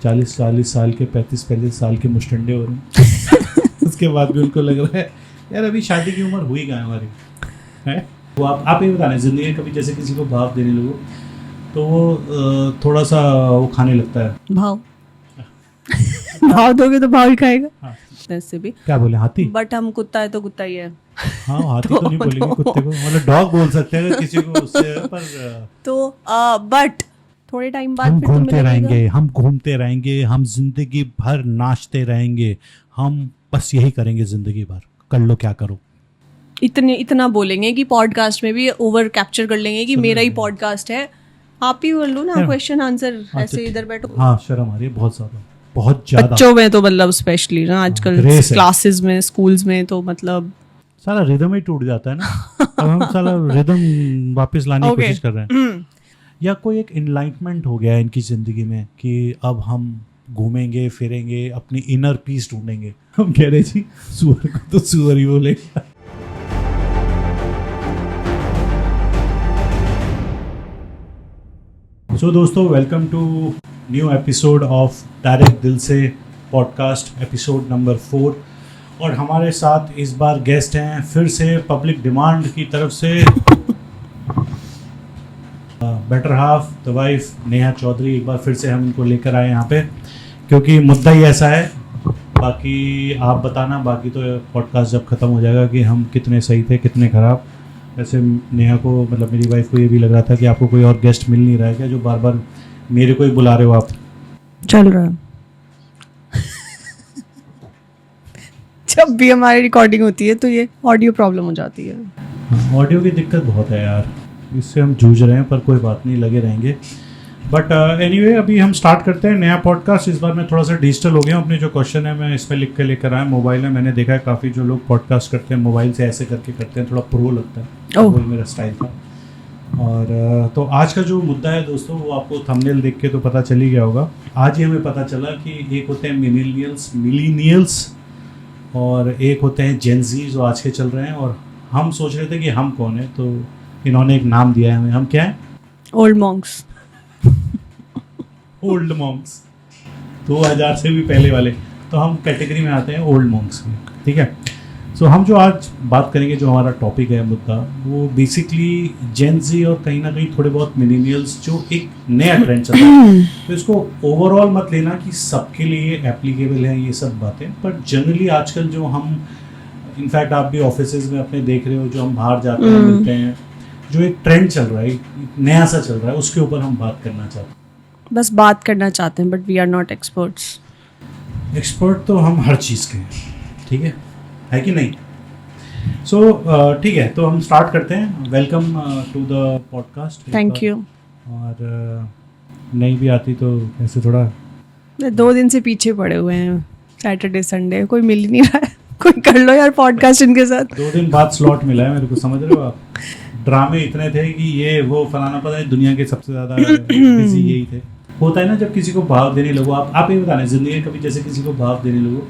40 साल के 35 साल के मुस्टंडे हो रहे हैं उसके बाद भी उनको लग रहा है यार अभी शादी की उम्र हुई कहाँ हमारी है। वो आप ये बताना, ज़िंदगी में कभी जैसे किसी को भाव देने लगो तो वो थोड़ा सा वो खाने लगता है भाव भाव दोगे तो भाव ही खाएगा। हाँ। ऐसे भी क्या बोले हाथी, बट हम कुत्ता है तो कुत्ता ही है। हाँ हाथी तो नहीं बोलेंगे कुत्ते को, मतलब डॉग बोल सकते हैं अगर किसी को उससे, पर तो बट थोड़े टाइम बाद हम फिर तुम्हें घूमते रहेंगे, हम जिंदगी भर नाचते रहेंगे, हम बस यही करेंगे जिंदगी भर, कर लो क्या करो। इतना बोलेंगे कि पॉडकास्ट में भी ओवर कैप्चर कर लेंगे कि मेरा ही पॉडकास्ट है, आप ही बोल लो ना, क्वेश्चन आंसर ऐसे इधर बैठो। हाँ शर्म आ रही है बहुत ज्यादा बच्चों में तो मतलब स्पेशली ना आजकल क्लासेस में स्कूल्स में तो मतलब सारा रिदम ही टूट जाता है ना। अब हम सारा रिदम वापस लाने की कोशिश कर रहे हैं या कोई एक इनलाइटमेंट हो गया है इनकी जिंदगी में कि अब हम घूमेंगे फिरेंगे, अपनी इनर पीस ढूंढेंगे। हम कह रहे जी सुअर को तो सुअर ही बोलेगा। सो दोस्तों, welcome to new episode of direct दिल से पॉडकास्ट, एपिसोड नंबर 4। और हमारे साथ इस बार गेस्ट हैं फिर से पब्लिक डिमांड की तरफ से better half the wife Neha Chaudhary. एक बार फिर से हम इनको लेकर आए यहाँ पे क्योंकि मुद्दा ही ऐसा है। बाकी आप बताना, बाकी तो पॉडकास्ट जब ख़त्म हो जाएगा कि हम कितने सही थे कितने ख़राब। वैसे नेहा को, मतलब मेरी वाइफ को ये भी लग रहा था कि आपको कोई और गेस्ट मिल नहीं रहा है क्या, जो बार बार मेरे को ही बुला रहे हो आप। चल रहा है जब भी हमारी रिकॉर्डिंग होती है तो ये ऑडियो प्रॉब्लम हो जाती है। ऑडियो की दिक्कत बहुत है यार, इससे हम जूझ रहे हैं, पर कोई बात नहीं, लगे रहेंगे। बट एनीवे अभी हम स्टार्ट करते हैं नया पॉडकास्ट। इस बार मैं थोड़ा सा डिजिटल हो गया हूँ, अपने जो क्वेश्चन है मैं इस पर लिख के लेकर आया मोबाइल में। मैंने देखा है काफ़ी जो लोग पॉडकास्ट करते हैं मोबाइल से ऐसे करके करते हैं, थोड़ा प्रो लगता है, वही मेरा स्टाइल था। और तो आज का जो मुद्दा है दोस्तों, वो आपको थंबनेल देख के तो पता चल ही गया होगा। आज ही हमें पता चला कि एक होते हैं मिलीनियल्स और एक होते हैं जेनजी जो आज के चल रहे हैं। और हम सोच रहे थे कि हम कौन है, तो इन्होंने एक नाम दिया है हमें। हम क्या है? Old Monks. ओल्ड मॉन्क्स 2000 से भी पहले वाले, तो हम कैटेगरी में आते हैं ओल्ड मॉन्क्स में, ठीक है। सो हम जो आज बात करेंगे, जो हमारा टॉपिक है मुद्दा, वो बेसिकली जेनजी और कहीं ना कहीं थोड़े बहुत मिलेनियल्स, जो एक नया ट्रेंड चल रहा है। तो इसको ओवरऑल मत लेना कि सबके लिए एप्लीकेबल है ये सब बातें, पर जनरली आजकल जो हम, इनफैक्ट आप भी ऑफिसेज में अपने देख रहे हो, जो हम बाहर जाते हैं मिलते हैं, जो एक ट्रेंड चल रहा है नया सा चल रहा है, उसके ऊपर हम बात करना चाहते हैं। बस बात करना चाहते हैं, but we are not experts. Expert तो हम हर चीज़ के हैं, ठीक है कि नहीं? सो ठीक है, तो हम स्टार्ट करते हैं। Welcome to the podcast. Thank you. और नहीं भी आती तो ऐसे थोड़ा 2 दिन से पीछे पड़े हुए हैं, सैटरडे संडे कोई मिल ही नहीं रहा है। कोई कर लो यार पॉडकास्ट इनके साथ। 2 दिन बाद स्लॉट मिला है मेरे को, समझ रहे हो आप? ड्रामे इतने थे कि ये वो फलाना, पता है दुनिया के सबसे ज़्यादा बिजी यही थे। होता है ना जब किसी को भाव देने लगो, आप ये बताना, ज़िंदगी में कभी जैसे किसी को भाव देने लगो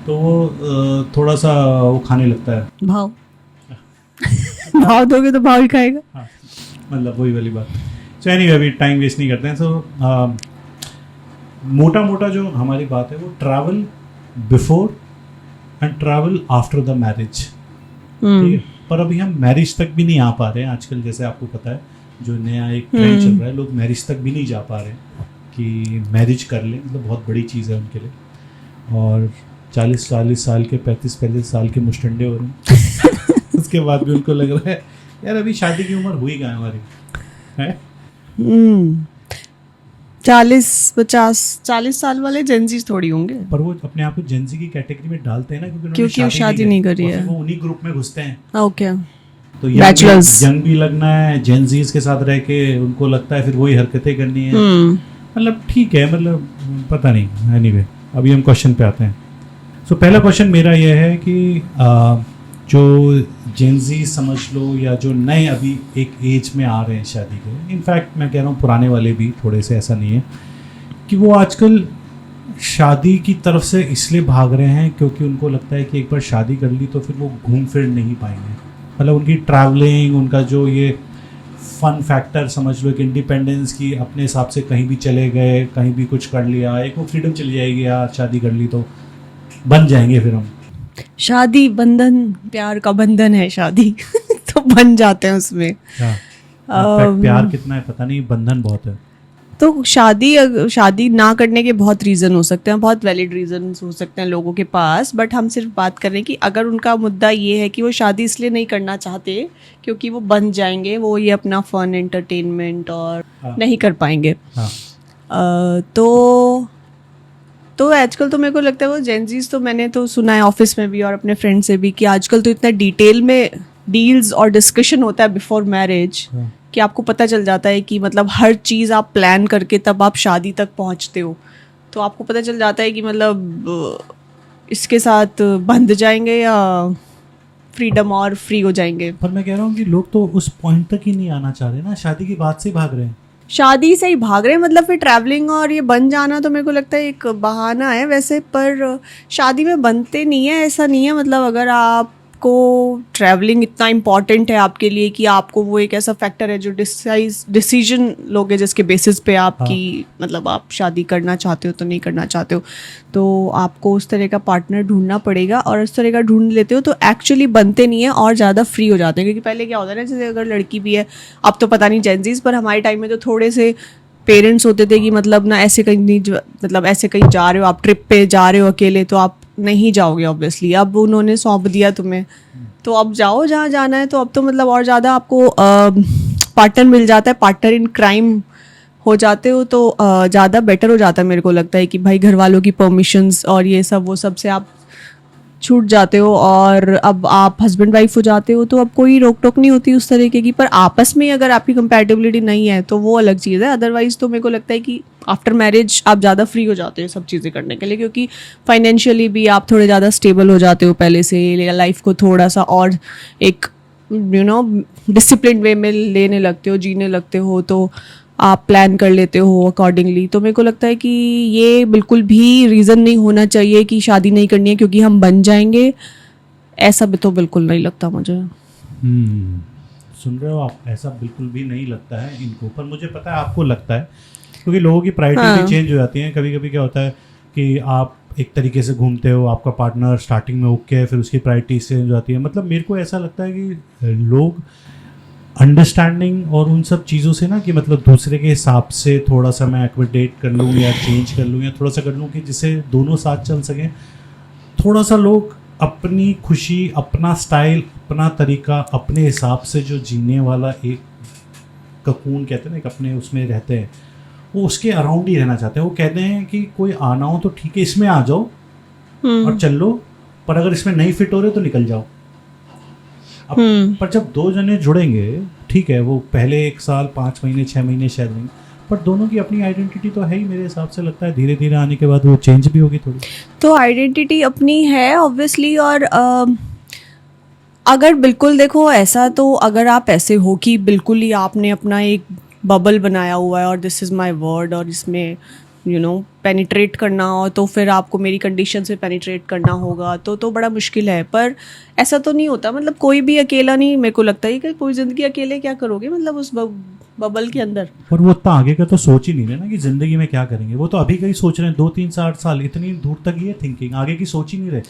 तो वो थोड़ा सा वो खाने लगता है। भाव भाव दोगे तो भाव ही खाएगा। हाँ, मतलब वही वाली बात। सो एनीवे अभी टाइम वेस्ट नहीं करते हैं। सो मोटा जो हमारी बात है वो travel before and travel after the marriage, ठीक है। पर अभी हम मैरिज तक भी नहीं आ पा रहे हैं आजकल। जैसे आपको पता है जो नया एक ट्रेंड चल रहा है, लोग मैरिज तक भी नहीं जा पा रहे हैं कि मैरिज कर लें, मतलब बहुत बड़ी चीज़ है उनके लिए। और 40 साल के 35 साल के मुस्टंडे हो रहे हैं उसके बाद भी उनको लग रहा है यार अभी शादी की उम्र हुई कहाँ हमारी है। 40 साल वाले जेनजी थोड़ी होंगे, पर वो अपने आप को जेनजी की कैटेगरी में डालते हैं ना, क्योंकि वो शादी नहीं करी है, वो उन्हीं ग्रुप में घुसते हैं। ओके, तो यंग भी लगना है, जेनजीज के साथ रह के उनको लगता है फिर वही हरकतें करनी है। मतलब ठीक है, मतलब पता नहीं। एनीवे अभी हम क्वेश्चन पे आते हैं। सो पहला क्वेश्चन मेरा यह है कि जो जेनजी समझ लो, या जो नए अभी एक एज में आ रहे हैं शादी के, इनफैक्ट मैं कह रहा हूँ पुराने वाले भी थोड़े से, ऐसा नहीं है कि वो आजकल शादी की तरफ से इसलिए भाग रहे हैं क्योंकि उनको लगता है कि एक बार शादी कर ली तो फिर वो घूम फिर नहीं पाएंगे। मतलब उनकी ट्रैवलिंग, उनका जो ये फन फैक्टर समझ लो, एक इंडिपेंडेंस की, अपने हिसाब से कहीं भी चले गए, कहीं भी कुछ कर लिया, एक वो फ्रीडम चली जाएगी यार, शादी कर ली तो बन जाएंगे फिर हम। शादी बंधन, प्यार का बंधन है शादी तो बन जाते हैं उसमें। प्यार कितना है पता नहीं, बंधन बहुत है। तो शादी ना करने के बहुत रीज़न हो सकते हैं, बहुत वैलिड रीजन हो सकते हैं लोगों के पास, बट हम सिर्फ बात कर रहे हैं कि अगर उनका मुद्दा ये है कि वो शादी इसलिए नहीं करना चाहते क्योंकि वो बन जाएंगे, वो ये अपना फन एंटरटेनमेंट और नहीं कर पाएंगे। तो आजकल तो मेरे को लगता है वो जेनजीज, तो मैंने तो सुना है ऑफिस में भी और अपने फ्रेंड से भी कि आजकल तो इतना डिटेल में डील्स और डिस्कशन होता है बिफोर मैरिज कि आपको पता चल जाता है कि मतलब हर चीज़ आप प्लान करके तब आप शादी तक पहुंचते हो। तो आपको पता चल जाता है कि मतलब इसके साथ बंध जाएंगे या फ्रीडम और फ्री हो जाएंगे। पर मैं कह रहा हूँ कि लोग तो उस पॉइंट तक ही नहीं आना चाह रहे ना, शादी की बात से भाग रहे हैं। शादी से ही भाग रहे हैं, मतलब फिर ट्रैवलिंग और ये बन जाना तो मेरे को लगता है एक बहाना है वैसे, पर शादी में बनते नहीं है, ऐसा नहीं है। मतलब अगर आपको ट्रैवलिंग इतना इम्पॉर्टेंट है आपके लिए कि आपको वो एक ऐसा फैक्टर है जो डिसीजन लोगे जिसके बेसिस पे आपकी मतलब आप शादी करना चाहते हो तो नहीं करना चाहते हो, तो आपको उस तरह का पार्टनर ढूंढना पड़ेगा। और उस तरह का ढूंढ लेते हो तो एक्चुअली बनते नहीं है और ज़्यादा फ्री हो जाते हैं। क्योंकि पहले क्या होता है ना, जैसे अगर लड़की भी है, अब तो पता नहीं जेंजीज, पर हमारे टाइम में तो थोड़े से पेरेंट्स होते थे कि मतलब ना ऐसे कहीं नहीं, मतलब ऐसे कहीं जा रहे हो, आप ट्रिप पे जा रहे हो अकेले तो आप नहीं जाओगे ऑब्वियसली। अब उन्होंने सौंप दिया तुम्हें तो अब जाओ जहाँ जाना है। तो अब तो मतलब और ज़्यादा आपको पार्टनर मिल जाता है, पार्टनर इन क्राइम हो जाते हो तो ज़्यादा बेटर हो जाता है। मेरे को लगता है कि भाई घर वालों की परमिशंस और ये सब वो सब से आप छूट जाते हो और अब आप हस्बैंड वाइफ हो जाते हो तो अब कोई रोक टोक नहीं होती उस तरीके की। पर आपस में अगर आपकी कंपैटिबिलिटी नहीं है तो वो अलग चीज़ है। अदरवाइज तो मेरे को लगता है कि आफ्टर मैरिज आप ज़्यादा फ्री हो जाते हो सब चीज़ें करने के लिए, क्योंकि फाइनेंशियली भी आप थोड़े ज़्यादा स्टेबल हो जाते हो पहले से, लाइफ को थोड़ा सा और एक डिसिप्लिन वे में लेने लगते हो, जीने लगते हो, तो आप प्लान कर लेते हो अकॉर्डिंगली। तो मेरे को लगता है कि ये बिल्कुल भी रीज़न नहीं होना चाहिए कि शादी नहीं करनी है क्योंकि हम बन जाएंगे, ऐसा भी तो बिल्कुल नहीं लगता मुझे। सुन रहे हो आप, ऐसा बिल्कुल भी नहीं लगता है इनको, पर मुझे पता है आपको लगता है क्योंकि लोगों की प्रायोरिटी भी चेंज हो जाती है। कभी कभी क्या होता है कि आप एक तरीके से घूमते हो, आपका पार्टनर स्टार्टिंग में ओके है, फिर उसकी प्रायोरिटी चेंज हो जाती है। मतलब मेरे को ऐसा लगता है कि लोग अंडरस्टैंडिंग और उन सब चीज़ों से ना कि मतलब दूसरे के हिसाब से थोड़ा सा मैं एक्विडेट कर लूँ या चेंज कर लूँ या थोड़ा सा कर लूँ कि जिससे दोनों साथ चल सकें। थोड़ा सा लोग अपनी खुशी, अपना स्टाइल, अपना तरीका, अपने हिसाब से जो जीने वाला एक ककून कहते हैं ना, एक अपने उसमें रहते हैं, वो उसके अराउंड ही रहना चाहते हैं। वो कहते हैं कि कोई आना हो तो ठीक है, इसमें आ जाओ और चल लो, पर अगर इसमें नहीं फिट हो रहे तो निकल जाओ। अब पर जब दो जने जुड़ेंगे, ठीक है, वो पहले 1 साल 5 महीने 6 महीने शायद नहीं, पर दोनों की अपनी आइडेंटिटी तो है ही। मेरे हिसाब से लगता है धीरे धीरे आने के बाद वो चेंज भी होगी थोड़ी। तो आइडेंटिटी अपनी है ऑब्वियसली, और अगर बिल्कुल देखो ऐसा, तो अगर आप ऐसे हो कि बिल्कुल ही आपने अपना एक बबल बनाया हुआ है और दिस इज़ माय वर्ड और इसमें पेनिट्रेट करना हो, तो फिर आपको मेरी कंडीशन से पेनिट्रेट करना होगा तो बड़ा मुश्किल है। पर ऐसा तो नहीं होता, मतलब कोई भी अकेला नहीं, मेरे को लगता है कि कोई ज़िंदगी अकेले क्या करोगे, मतलब उस बबल के अंदर। पर वो इतना आगे का तो सोच ही नहीं रहे ना कि ज़िंदगी में क्या करेंगे। वो तो अभी का ही सोच रहे हैं, 2-3-4 साल, इतनी दूर तक ये थिंकिंग, आगे की सोच ही नहीं रहे।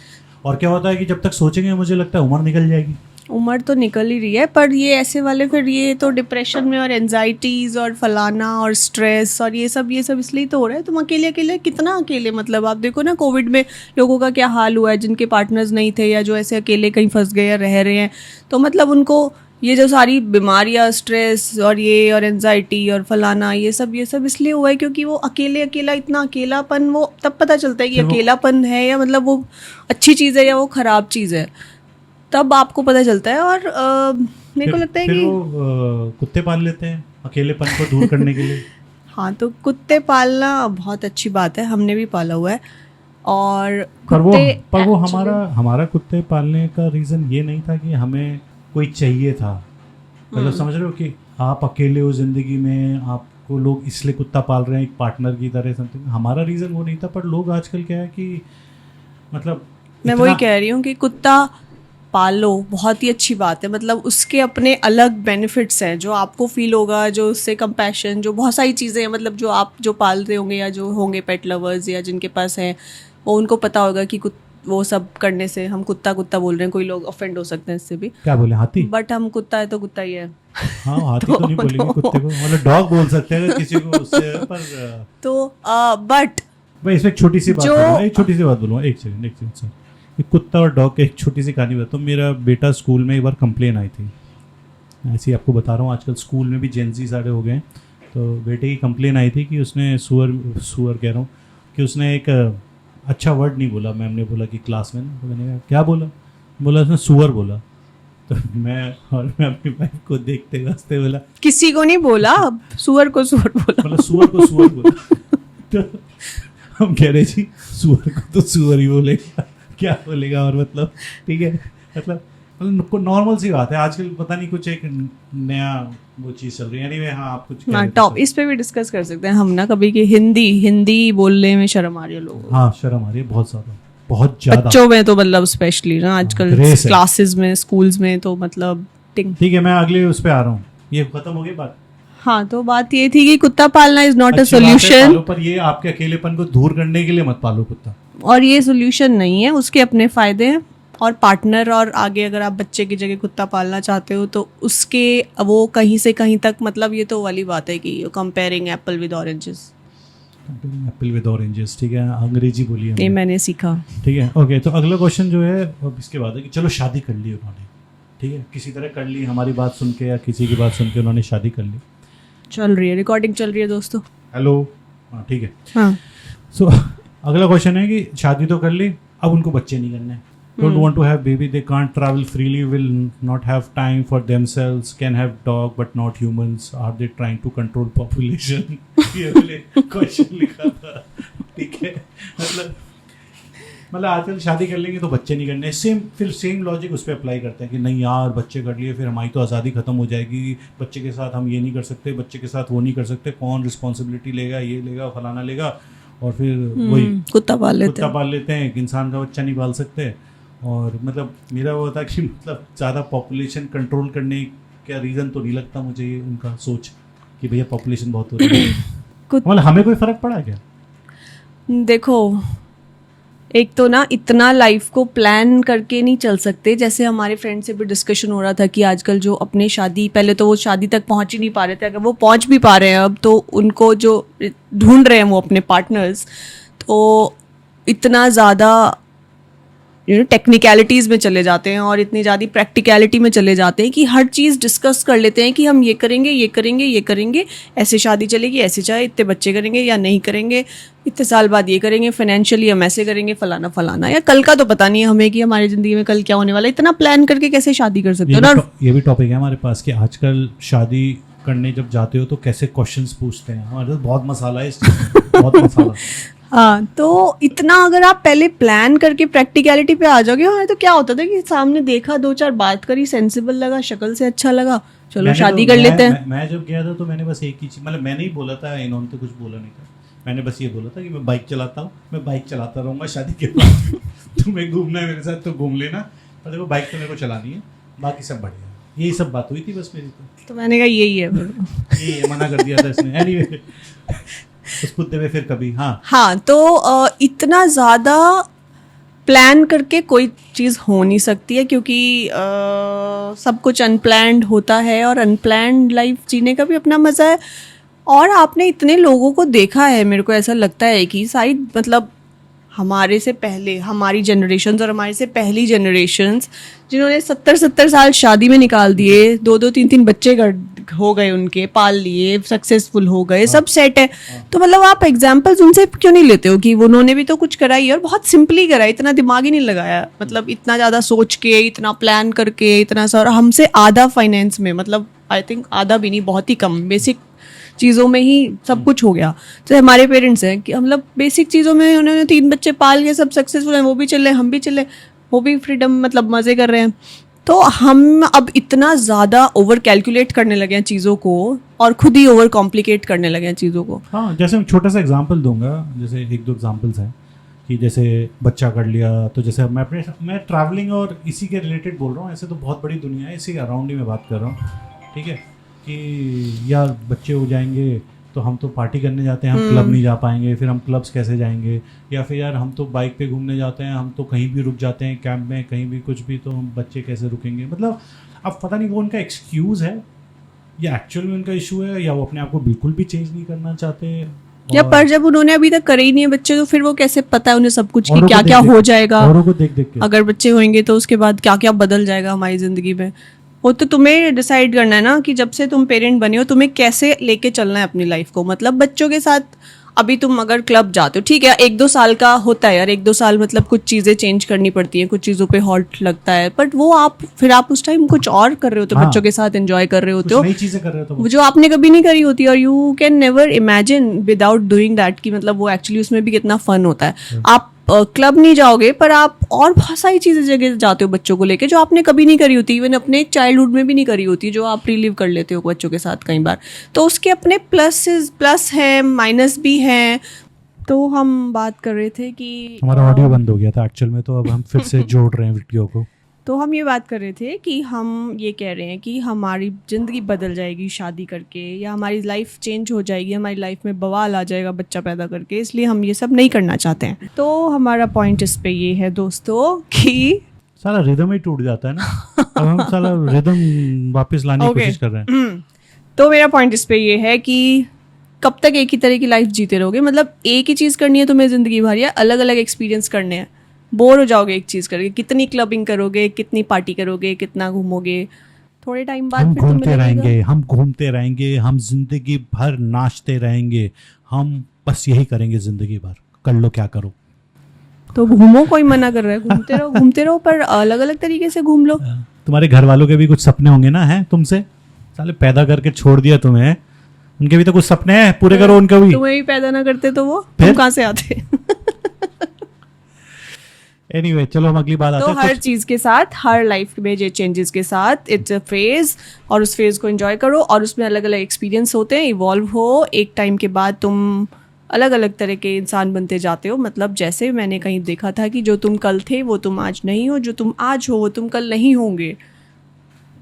और क्या होता है कि जब तक सोचेंगे मुझे लगता है उम्र निकल जाएगी। उम्र तो निकल ही रही है, पर ये ऐसे वाले फिर ये तो डिप्रेशन में और एनजाइटीज़ और फलाना और स्ट्रेस और ये सब इसलिए तो हो रहा है। तुम अकेले अकेले कितना अकेले, मतलब आप देखो ना कोविड में लोगों का क्या हाल हुआ है जिनके पार्टनर्स नहीं थे या जो ऐसे अकेले कहीं फंस गए या रह रहे हैं। तो मतलब उनको ये जो सारी बीमारियाँ, स्ट्रेस और ये और एनजाइटी और फलाना ये सब इसलिए हुआ है क्योंकि वो अकेला इतना अकेलापन, वो तब पता चलता है कि अकेलापन है या मतलब वो अच्छी चीज़ है या वो ख़राब चीज़ है, तब आपको पता चलता है। और मेरे को लगता है कि वो कुत्ते पाल लेते हैं अकेलेपन को दूर करने के लिए। हाँ, तो कुत्ते पालना बहुत अच्छी बात है, हमने भी पाला हुआ है। और पर वो हमारा कुत्ते पालने का रीज़न ये नहीं था कि हमें कोई चाहिए था। मतलब समझ रहे हो कि आप अकेले हो ज़िंदगी में, आपको लोग इसलिए कुत्ता पाल रहे हैं एक पार्टनर की तरह समथिंग। हमारा रीज़न वो नहीं था। पर लोग आजकल क्या है कि मतलब मैं वही कह रही हूँ कि कुत्ता पालो, बहुत ही अच्छी बात है। मतलब उसके अपने अलग बेनिफिट्स हैं जो आपको फील होगा, जो उससे कंपैशन, जो बहुत सारी चीज़ें हैं मतलब जो आप जो पालते होंगे या जो होंगे पेट लवर्स या जिनके पास हैं, वो उनको पता होगा कि वो सब करने से, हम कुत्ता कुत्ता बोल रहे हैं, कोई लोग ऑफेंड हो सकते हैं इससे भी, क्या बोले हाथी, बट हम कुत्ता है तो कुत्ता ही है। हाँ हाथी तो नहीं बोलेंगे, कुत्ते को मतलब डॉग बोल सकते हैं अगर किसी को उससे, पर तो बट भाई इसमें एक छोटी सी बात बोलूँगा, एक छोटी सी बात बोलूँगा, एक सेकंड सर। एक कुत्ता और डॉग की एक छोटी सी कहानी बताता हूँ। मेरा बेटा स्कूल में एक बार कंप्लेन आई थी, ऐसे ही आपको बता रहा हूँ, आजकल स्कूल में भी जेंजी सारे हो गए हैं। तो बेटे की कंप्लेन आई थी कि उसने सुअर कह रहा हूँ कि उसने एक अच्छा वर्ड नहीं बोला। मैम ने बोला कि क्लास में ना, तो मैंने कहा क्या बोला उसने सुअर बोला। तो मैं अपनी वाइफ को देखते हंसते बोला, किसी को नहीं बोला, सुअर को सुअर बोला, मतलब सुअर को सुअर बोला। तो हम कह रहे जी सुअर को तो सुअर ही बोलेगा, क्या बोलेगा और मतलब ठीक है, मतलब नॉर्मल सी बात है। आजकल पता नहीं कुछ एक नया वो चीज़ चल रही है। एनीवे हाँ, आप कुछ हाँ टॉप इस पे भी डिस्कस कर सकते हैं हम ना कभी, कि हिंदी बोलने में शर्म आ रही है लोगों को। हाँ शर्म आ रही है बहुत ज़्यादा बच्चों में तो मतलब स्पेशली ना आजकल क्लासेस में, स्कूल्स में तो मतलब ठीक है। मैं अगले उस पे आ रहा हूँ, ये खत्म हो गई बात। हाँ तो बात ये थी कि कुत्ता पालना इज नॉट अ सोल्यूशन, पर ये आपके अकेलेपन को दूर करने के लिए मत पालो कुत्ता, और ये सोल्यूशन नहीं है, उसके अपने फायदे हैं। और पार्टनर और आगे अगर आप बच्चे की जगह कुत्ता पालना चाहते हो तो उसके वो कहीं से कहीं तक, मतलब ये तो वाली बात है कि comparing Apple with oranges. Apple with oranges, ठीक है, अंग्रेजी बोलिए, ये मैंने सीखा, ठीक है। ओके, तो अगला क्वेश्चन जो है अब इसके बाद है कि चलो शादी कर ली उन्होंने, ठीक है, किसी तरह कर ली, हमारी बात सुन के या किसी की बात सुन के उन्होंने शादी कर ली, चल रही है रिकॉर्डिंग चल रही है दोस्तों, हेलो, हाँ ठीक है। हाँ सो अगला क्वेश्चन है कि शादी तो कर ली, अब उनको बच्चे नहीं करने, don't want to have baby, they can't travel freely, will not have time for themselves, can have dog but not humans, are they trying to control population? ये वाले क्वेश्चन लिखा था, ठीक है। मतलब आजकल शादी कर लेंगे तो बच्चे नहीं करने, सेम लॉजिक उस पर अप्लाई करते हैं कि नहीं यार बच्चे कर लिए फिर हमारी तो आज़ादी खत्म हो जाएगी, बच्चे के साथ हम ये नहीं कर सकते, बच्चे के साथ वो नहीं कर सकते, कौन रिस्पॉन्सिबिलिटी लेगा, ये लेगा फलाना लेगा, और फिर वही कुत्ता पाल लेते हैं, इंसान का बच्चा नहीं पाल सकते। और मतलब मेरा वो था कि मतलब ज़्यादा पॉपुलेशन कंट्रोल करने का रीज़न तो नहीं लगता मुझे ये उनका सोच कि भैया पॉपुलेशन बहुत हो रही है, मतलब हमें कोई फ़र्क पड़ा क्या? देखो एक तो ना इतना लाइफ को प्लान करके नहीं चल सकते, जैसे हमारे फ्रेंड से भी डिस्कशन हो रहा था कि आजकल जो अपने शादी, पहले तो वो शादी तक पहुंच ही नहीं पा रहे थे, अगर वो पहुंच भी पा रहे हैं अब तो उनको जो ढूंढ रहे हैं वो अपने पार्टनर्स, तो इतना ज़्यादा टेक्निकलिटीज़ में चले जाते हैं और इतनी ज़्यादा प्रैक्टिकलिटी में चले जाते हैं कि हर चीज़ डिस्कस कर लेते हैं कि हम ये करेंगे ये करेंगे ये करेंगे, ऐसे शादी चलेगी, ऐसे चाहे इतने बच्चे करेंगे या नहीं करेंगे, इतने साल बाद ये करेंगे, फाइनेंशियली हम ऐसे करेंगे, फलाना फलाना, या कल का तो पता नहीं है हमें कि हमारी ज़िंदगी में कल क्या होने वाला है, इतना प्लान करके कैसे शादी कर सकते हो ना। ये भी टॉपिक है हमारे पास कि आजकल शादी करने जब जाते हो तो कैसे क्वेश्चंस पूछते हैं, हमारे बहुत मसाला है इस चीज़ में, बहुत मसाला। हाँ तो इतना अगर आप पहले प्लान करके प्रैक्टिकलिटी पे आ जाओगे, हाँ तो क्या होता था कि सामने देखा, दो चार बात करी, सेंसिबल लगा, शक्ल से अच्छा लगा, चलो शादी कर लेते हैं। मैं जब गया था तो मैंने बस एक ही चीज़, मतलब मैंने ही बोला था, इन्होंने तो कुछ बोला नहीं था, मैंने बस ये बोला था कि मैं बाइक चलाता हूँ, मैं बाइक चलाता रहूँगा शादी के बाद, तुम्हें घूमना है मेरे साथ तो घूम लेना, और देखो बाइक तो मेरे को चलानी है, बाकी सब बढ़िया, यही सब बात हुई थी बस मेरी। तो मैंने कहा यही है, यही है, मना कर दिया था इसने। एनीवे उस कुत्ते में फिर कभी हाँ तो इतना ज़्यादा प्लान करके कोई चीज़ हो नहीं सकती है, क्योंकि सब कुछ अनप्लैंड होता है और अनप्लैंड लाइफ जीने का भी अपना मज़ा है। और आपने इतने लोगों को देखा है, मेरे को ऐसा लगता है कि सारी मतलब हमारे से पहले हमारी जनरेशन्स और हमारे से पहली जनरेशन्स जिन्होंने 70 साल शादी में निकाल दिए, 2 3 बच्चे हो गए, उनके पाल लिए, सक्सेसफुल हो गए, सब सेट है। तो मतलब आप एग्जाम्पल्स उनसे क्यों नहीं लेते हो कि उन्होंने भी तो कुछ कराई और बहुत सिंपली कराई, इतना दिमाग ही नहीं लगाया, मतलब इतना ज़्यादा सोच के, इतना प्लान करके, इतना सा, और हमसे आधा फाइनेंस में, मतलब आई थिंक आधा भी नहीं, बहुत ही कम बेसिक चीज़ों में ही सब कुछ हो गया। तो हमारे पेरेंट्स हैं कि मतलब बेसिक चीज़ों में उन्होंने 3 बच्चे पाल के सब सक्सेसफुल हैं, वो भी चले, हम भी चले, वो भी फ्रीडम, मतलब मज़े कर रहे हैं। तो हम अब इतना ज़्यादा ओवर कैलकुलेट करने लगे हैं चीज़ों को और खुद ही ओवर कॉम्प्लिकेट करने लगे हैं चीज़ों को। हाँ, जैसे मैं छोटा सा एग्जांपल दूंगा, जैसे 1-2 एग्जांपल्स हैं कि जैसे बच्चा कर लिया तो जैसे मैं ट्रैवलिंग और इसी के रिलेटेड बोल रहा हूँ, ऐसे तो बहुत बड़ी दुनिया है, इसी अराउंड ही मैं बात कर रहा हूँ, ठीक है, कि यार बच्चे हो जाएंगे तो हम तो पार्टी करने जाते हैं, हम क्लब नहीं जा पाएंगे, फिर हम क्लब्स कैसे जाएंगे, या फिर यार हम तो बाइक पे घूमने जाते हैं, हम तो कहीं भी रुक जाते हैं कैंप में, कहीं भी कुछ भी, तो हम बच्चे कैसे रुकेंगे। मतलब अब पता नहीं वो उनका एक्सक्यूज़ है या एक्चुअल में उनका इशू है, या वो अपने आप को बिल्कुल भी चेंज नहीं करना चाहते, या पर जब उन्होंने अभी तक करे ही नहीं है बच्चे, तो फिर वो कैसे पता है उन्हें सब कुछ कि औरों को क्या क्या देख-देख हो के, जाएगा, औरों को देख देख के। अगर बच्चे होंगे तो उसके बाद क्या क्या बदल जाएगा हमारी जिंदगी में। वो तो तुम्हें डिसाइड करना है ना कि जब से तुम पेरेंट बने हो तुम्हें कैसे लेके चलना है अपनी लाइफ को। मतलब बच्चों के साथ अभी तुम अगर क्लब जाते हो, ठीक है 1-2 साल का होता है यार, 1-2 साल मतलब कुछ चीज़ें चेंज करनी पड़ती हैं, कुछ चीज़ों पे हॉल्ट लगता है, बट वो आप उस टाइम कुछ और कर रहे होते हो, हाँ, बच्चों के साथ एंजॉय कर रहे होते हो, नई चीज़ें कर रहे हो तो वो जो आपने कभी नहीं करी होती, और you can never imagine without doing that कि मतलब वो एक्चुअली उसमें भी कितना फन होता है। आप क्लब नहीं जाओगे पर आप और बहुत सारी चीज़ें जगह जाते हो बच्चों को लेके जो आपने कभी नहीं करी होती, इवन अपने चाइल्डहुड में भी नहीं करी होती, जो आप रिलीव कर लेते हो बच्चों के साथ कई बार। तो उसके अपने प्लस हैं, माइनस भी हैं। तो हम बात कर रहे थे कि हमारा ऑडियो बंद हो गया था एक्चुअल में, तो अब हम फिर से जोड़ रहे हैं वीडियो को। तो हम ये बात कर रहे थे कि हम ये कह रहे हैं कि हमारी ज़िंदगी बदल जाएगी शादी करके, या हमारी लाइफ चेंज हो जाएगी, हमारी लाइफ में बवाल आ जाएगा बच्चा पैदा करके, इसलिए हम ये सब नहीं करना चाहते हैं। तो हमारा पॉइंट इस पे ये है दोस्तों कि साला रिदम ही टूट जाता है ना। अब हम साला रिदम वापस लाने की कोशिश कर रहे हैं। तो मेरा पॉइंट इस पे ये है कि कब तक एक ही तरह की लाइफ जीते रहोगे। मतलब एक ही चीज़ करनी है तुम्हें ज़िंदगी भर, या अलग अलग एक्सपीरियंस करने हैं। बोर हो जाओगे एक चीज़ करके, कितनी क्लबिंग करोगे, कितनी पार्टी करोगे, कितना घूमोगे, थोड़े टाइम बाद हम फिर तुम्हें घूमते लगेगा रहेंगे, हम घूमते रहेंगे, हम जिंदगी भर नाचते रहेंगे, हम बस यही करेंगे जिंदगी भर, कर लो क्या करो। तो घूमो, कोई मना कर रहा है, घूमते रहो पर अलग अलग तरीके से घूम लो। तुम्हारे घर वालों के भी कुछ सपने होंगे ना, हैं तुमसे, साले पैदा करके छोड़ दिया तुम्हें, उनके भी तो कुछ सपने हैं, पूरे करो उनका भी। तुम्हें भी पैदा ना करते तो वो फिर? तुम कहाँ से आते। एनीवे, चलो हम अगली बात आते तो हैं। हर चीज़ के साथ, हर लाइफ में जे चेंजेस के साथ इट्स अ फेज, और उस फेज को एंजॉय करो, और उसमें अलग अलग एक्सपीरियंस होते हैं, इवॉल्व हो, एक टाइम के बाद तुम अलग अलग तरह के इंसान बनते जाते हो। मतलब जैसे मैंने कहीं देखा था कि जो तुम कल थे वो तुम आज नहीं हो, जो तुम आज हो वो तुम कल नहीं होंगे।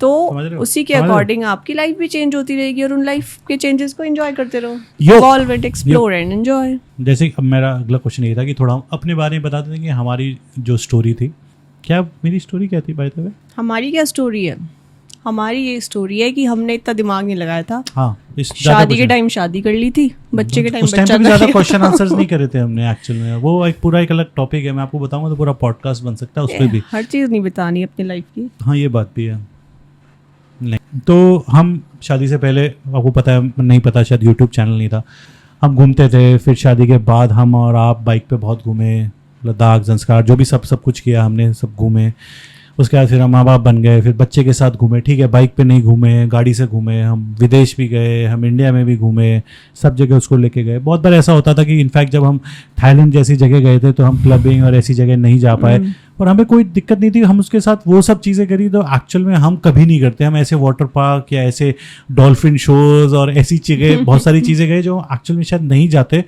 तो समझ रहे हो? उसी के समझ रहे हो? अकॉर्डिंग आपकी लाइफ भी चेंज होती रहेगी, और उन लाइफ के चेंजेस को एंजॉय करते रहो। Yo. Evolve and explore and enjoy. जैसे अब मेरा अगला क्वेश्चन ये था कि थोड़ा हम अपने बारे में बता दें कि हमारी जो स्टोरी थी, क्या मेरी स्टोरी क्या थी बाय द वे? हमारी क्या स्टोरी है? हमारी ये स्टोरी है कि हमने इतना दिमाग नहीं लगाया था। हाँ, शादी के टाइम शादी कर ली थी, बच्चे के टाइम उस टाइम बच्चा पे कर ज़्यादा लिया। क्वेश्चन आंसर्स नहीं करे थे हमने एक्चुअल में। वो एक पूरा एक अलग टॉपिक है, मैं आपको बताऊंगा तो पूरा पॉडकास्ट बन सकता है उस पर भी। हर चीज़ नहीं बतानी अपनी लाइफ की। हाँ, ये बात भी है। नहीं तो हम शादी से पहले, आपको पता है नहीं पता शायद, यूट्यूब चैनल नहीं था, हम घूमते थे। फिर शादी के बाद हम और आप बाइक पे बहुत घूमे, लद्दाख, ज़ंस्कार, जो भी सब कुछ किया हमने, सब घूमे। उसके बाद फिर हम माँ बाप बन गए, फिर बच्चे के साथ घूमे। ठीक है, बाइक पे नहीं घूमे, गाड़ी से घूमे, हम विदेश भी गए, हम इंडिया में भी घूमे, सब जगह उसको लेके गए। बहुत बार ऐसा होता था कि इनफैक्ट जब हम थाईलैंड जैसी जगह गए थे तो हम क्लबिंग और ऐसी जगह नहीं जा पाए, और हमें कोई दिक्कत नहीं थी, हम उसके साथ वो सब चीज़ें करी तो एक्चुअल में हम कभी नहीं करते। हम ऐसे वाटर पार्क या ऐसे डॉल्फिन शोज़ और ऐसी जगह बहुत सारी चीज़ें गए जो एक्चुअल में शायद नहीं जाते,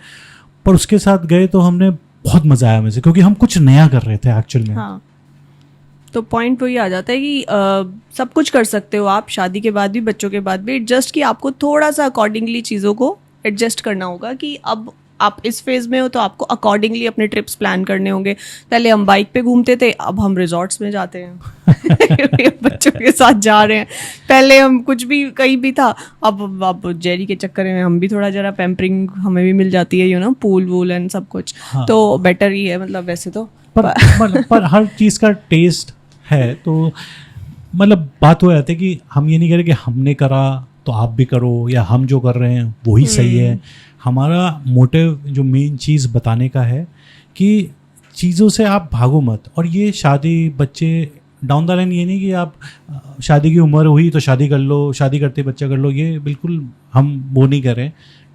पर उसके साथ गए तो हमने बहुत मज़ा आया हमें से, क्योंकि हम कुछ नया कर रहे थे एक्चुअल में। हाँ, तो पॉइंट वही आ जाता है कि सब कुछ कर सकते हो आप शादी के बाद भी, बच्चों के बाद भी। जस्ट कि आपको थोड़ा सा अकॉर्डिंगली चीज़ों को एडजस्ट करना होगा कि अब आप इस फेज़ में हो तो आपको अकॉर्डिंगली अपने ट्रिप्स प्लान करने होंगे। पहले हम बाइक पे घूमते थे, अब हम रिजॉर्ट्स में जाते हैं बच्चों के साथ जा रहे हैं। पहले हम कुछ भी कहीं भी था, अब जेरी के चक्कर में हम भी थोड़ा जरा पैम्परिंग हमें भी मिल जाती है, you know, pool wool and सब कुछ। हाँ। तो बेटर ही है मतलब वैसे तो। पर हर चीज़ का टेस्ट है, तो मतलब बात हो जाती है कि हम ये नहीं कह रहे कि हमने करा तो आप भी करो, या हम जो कर रहे हैं वही सही है। हमारा मोटिव, जो मेन चीज़ बताने का है कि चीज़ों से आप भागो मत। और ये शादी, बच्चे, डाउन द लाइन, ये नहीं कि आप शादी की उम्र हुई तो शादी कर लो, शादी करते बच्चा कर लो, ये बिल्कुल हम वो नहीं कर रहे।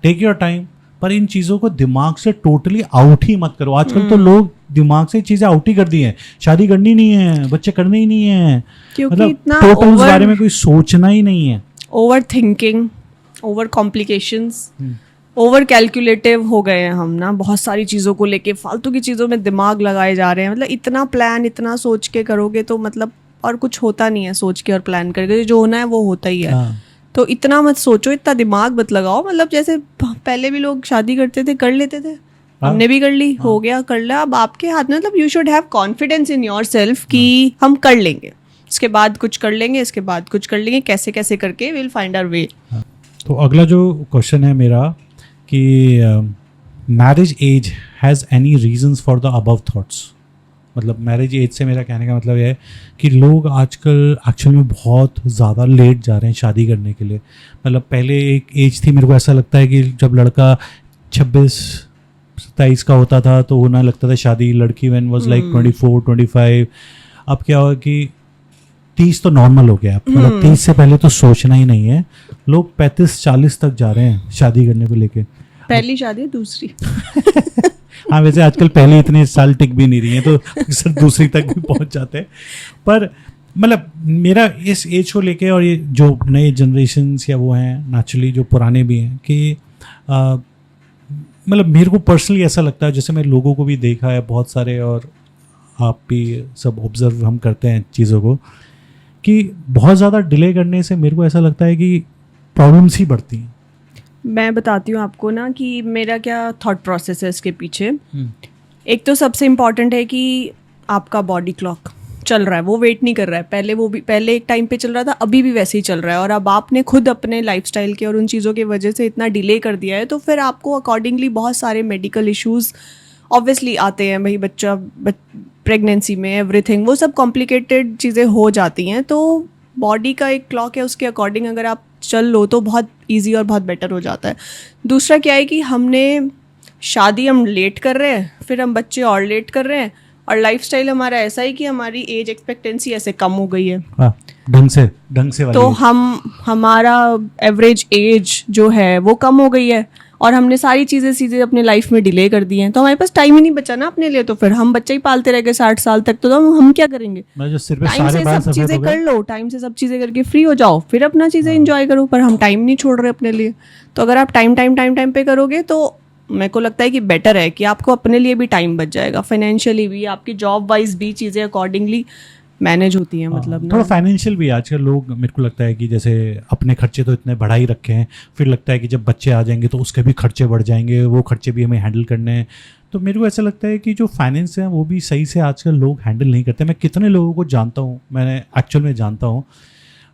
टेक योर टाइम, पर इन चीज़ों को दिमाग से टोटली आउट ही मत करो। आजकल तो लोग दिमाग से चीज़ें आउट ही कर दी हैं, शादी करनी नहीं है, बच्चे करने ही नहीं है, क्योंकि मतलब इतना टोटल उस बारे में कोई सोचना ही नहीं है। Over thinking, over complications, over calculative हो गए हैं हम ना, बहुत सारी चीज़ों को लेके फालतू की चीज़ों में दिमाग लगाए जा रहे हैं। मतलब इतना प्लान इतना सोच के करोगे तो मतलब और कुछ होता नहीं है सोच के और प्लान करके, जो होना है वो होता ही है। तो इतना मत सोचो, इतना दिमाग मत लगाओ। मतलब जैसे पहले भी लोग शादी करते थे, कर लेते थे, हमने भी कर ली, हो गया, कर लिया। अब आपके हाथ में, मतलब you should have confidence in your self कि हम कर लेंगे, इसके बाद कुछ कर लेंगे, इसके बाद कुछ कर लेंगे, कैसे कैसे करके विल फाइंड आवर वे। तो अगला जो क्वेश्चन है मेरा कि marriage age has any reasons for the above thoughts. मतलब मैरिज एज से मेरा कहने का मतलब यह है कि लोग आजकल एक्चुअल में बहुत ज़्यादा लेट जा रहे हैं शादी करने के लिए। मतलब पहले एक एज थी, मेरे को ऐसा लगता है कि जब लड़का 26-27 का होता था तो होना लगता था शादी, लड़की व्हेन वाज लाइक 24-25। अब क्या हुआ कि 30 तो नॉर्मल हो गया। मतलब 30 से पहले तो सोचना ही नहीं है। लोग 35-40 तक जा रहे हैं शादी करने को लेके। पहली शादी दूसरी हाँ, वैसे आजकल पहले इतने साल टिक भी नहीं रही हैं तो सर दूसरी तक भी पहुंच जाते हैं। पर मतलब मेरा इस एज को लेके, और ये जो नए जनरेशन्स या वो हैं नेचुरली, जो पुराने भी हैं, कि मतलब मेरे को पर्सनली ऐसा लगता है, जैसे मैं लोगों को भी देखा है बहुत सारे, और आप भी सब ऑब्जर्व हम करते हैं चीज़ों को, कि बहुत ज़्यादा डिले करने से मेरे को ऐसा लगता है कि प्रॉब्लम्स ही बढ़ती हैं। मैं बताती हूँ आपको ना कि मेरा क्या थॉट प्रोसेस है इसके पीछे। एक तो सबसे इम्पॉर्टेंट है कि आपका बॉडी क्लॉक चल रहा है, वो वेट नहीं कर रहा है। पहले एक टाइम पे चल रहा था, अभी भी वैसे ही चल रहा है। और अब आपने खुद अपने लाइफस्टाइल के और उन चीज़ों की वजह से इतना डिले कर दिया है, तो फिर आपको अकॉर्डिंगली बहुत सारे मेडिकल इश्यूज़ ऑब्वियसली आते हैं। भाई बच्चा प्रेगनेंसी में एवरीथिंग, वो सब कॉम्प्लिकेटेड चीज़ें हो जाती हैं। तो बॉडी का एक क्लॉक है, उसके अकॉर्डिंग अगर आप चल लो तो बहुत इजी और बहुत बेटर हो जाता है। दूसरा क्या है कि हमने शादी हम लेट कर रहे हैं, फिर हम बच्चे और लेट कर रहे हैं, और लाइफस्टाइल हमारा ऐसा ही कि हमारी एज एक्सपेक्टेंसी ऐसे कम हो गई है। ढंग से वाली तो हमारा एवरेज एज जो है वो कम हो गई है, और हमने सारी चीज़ें सीधे अपने लाइफ में डिले कर दी हैं। तो हमारे पास टाइम ही नहीं बचा ना अपने लिए। तो फिर हम बच्चे ही पालते रह गए 60 साल तक, तो हम क्या करेंगे? टाइम से सब चीज़ें कर लो, टाइम से सब चीज़ें करके फ्री हो जाओ, फिर अपना चीज़ें एंजॉय करो। पर हम टाइम नहीं छोड़ रहे अपने लिए। तो अगर आप टाइम पे करोगे तो मेरे को लगता है कि बेटर है कि आपको अपने लिए भी टाइम बच जाएगा, फाइनेंशियली भी, आपकी जॉब वाइज भी चीज़ें अकॉर्डिंगली मैनेज होती हैं। मतलब थोड़ा फाइनेंशियल भी आजकल लोग, मेरे को लगता है कि जैसे अपने खर्चे तो इतने बढ़ा ही रखे हैं, फिर लगता है कि जब बच्चे आ जाएंगे तो उसके भी खर्चे बढ़ जाएंगे, वो खर्चे भी हमें हैंडल करने हैं। तो मेरे को ऐसा लगता है कि जो फाइनेंस है वो भी सही से आजकल लोग हैंडल नहीं करते। मैं कितने लोगों को जानता हूँ, मैंने एक्चुअल में जानता हूँ,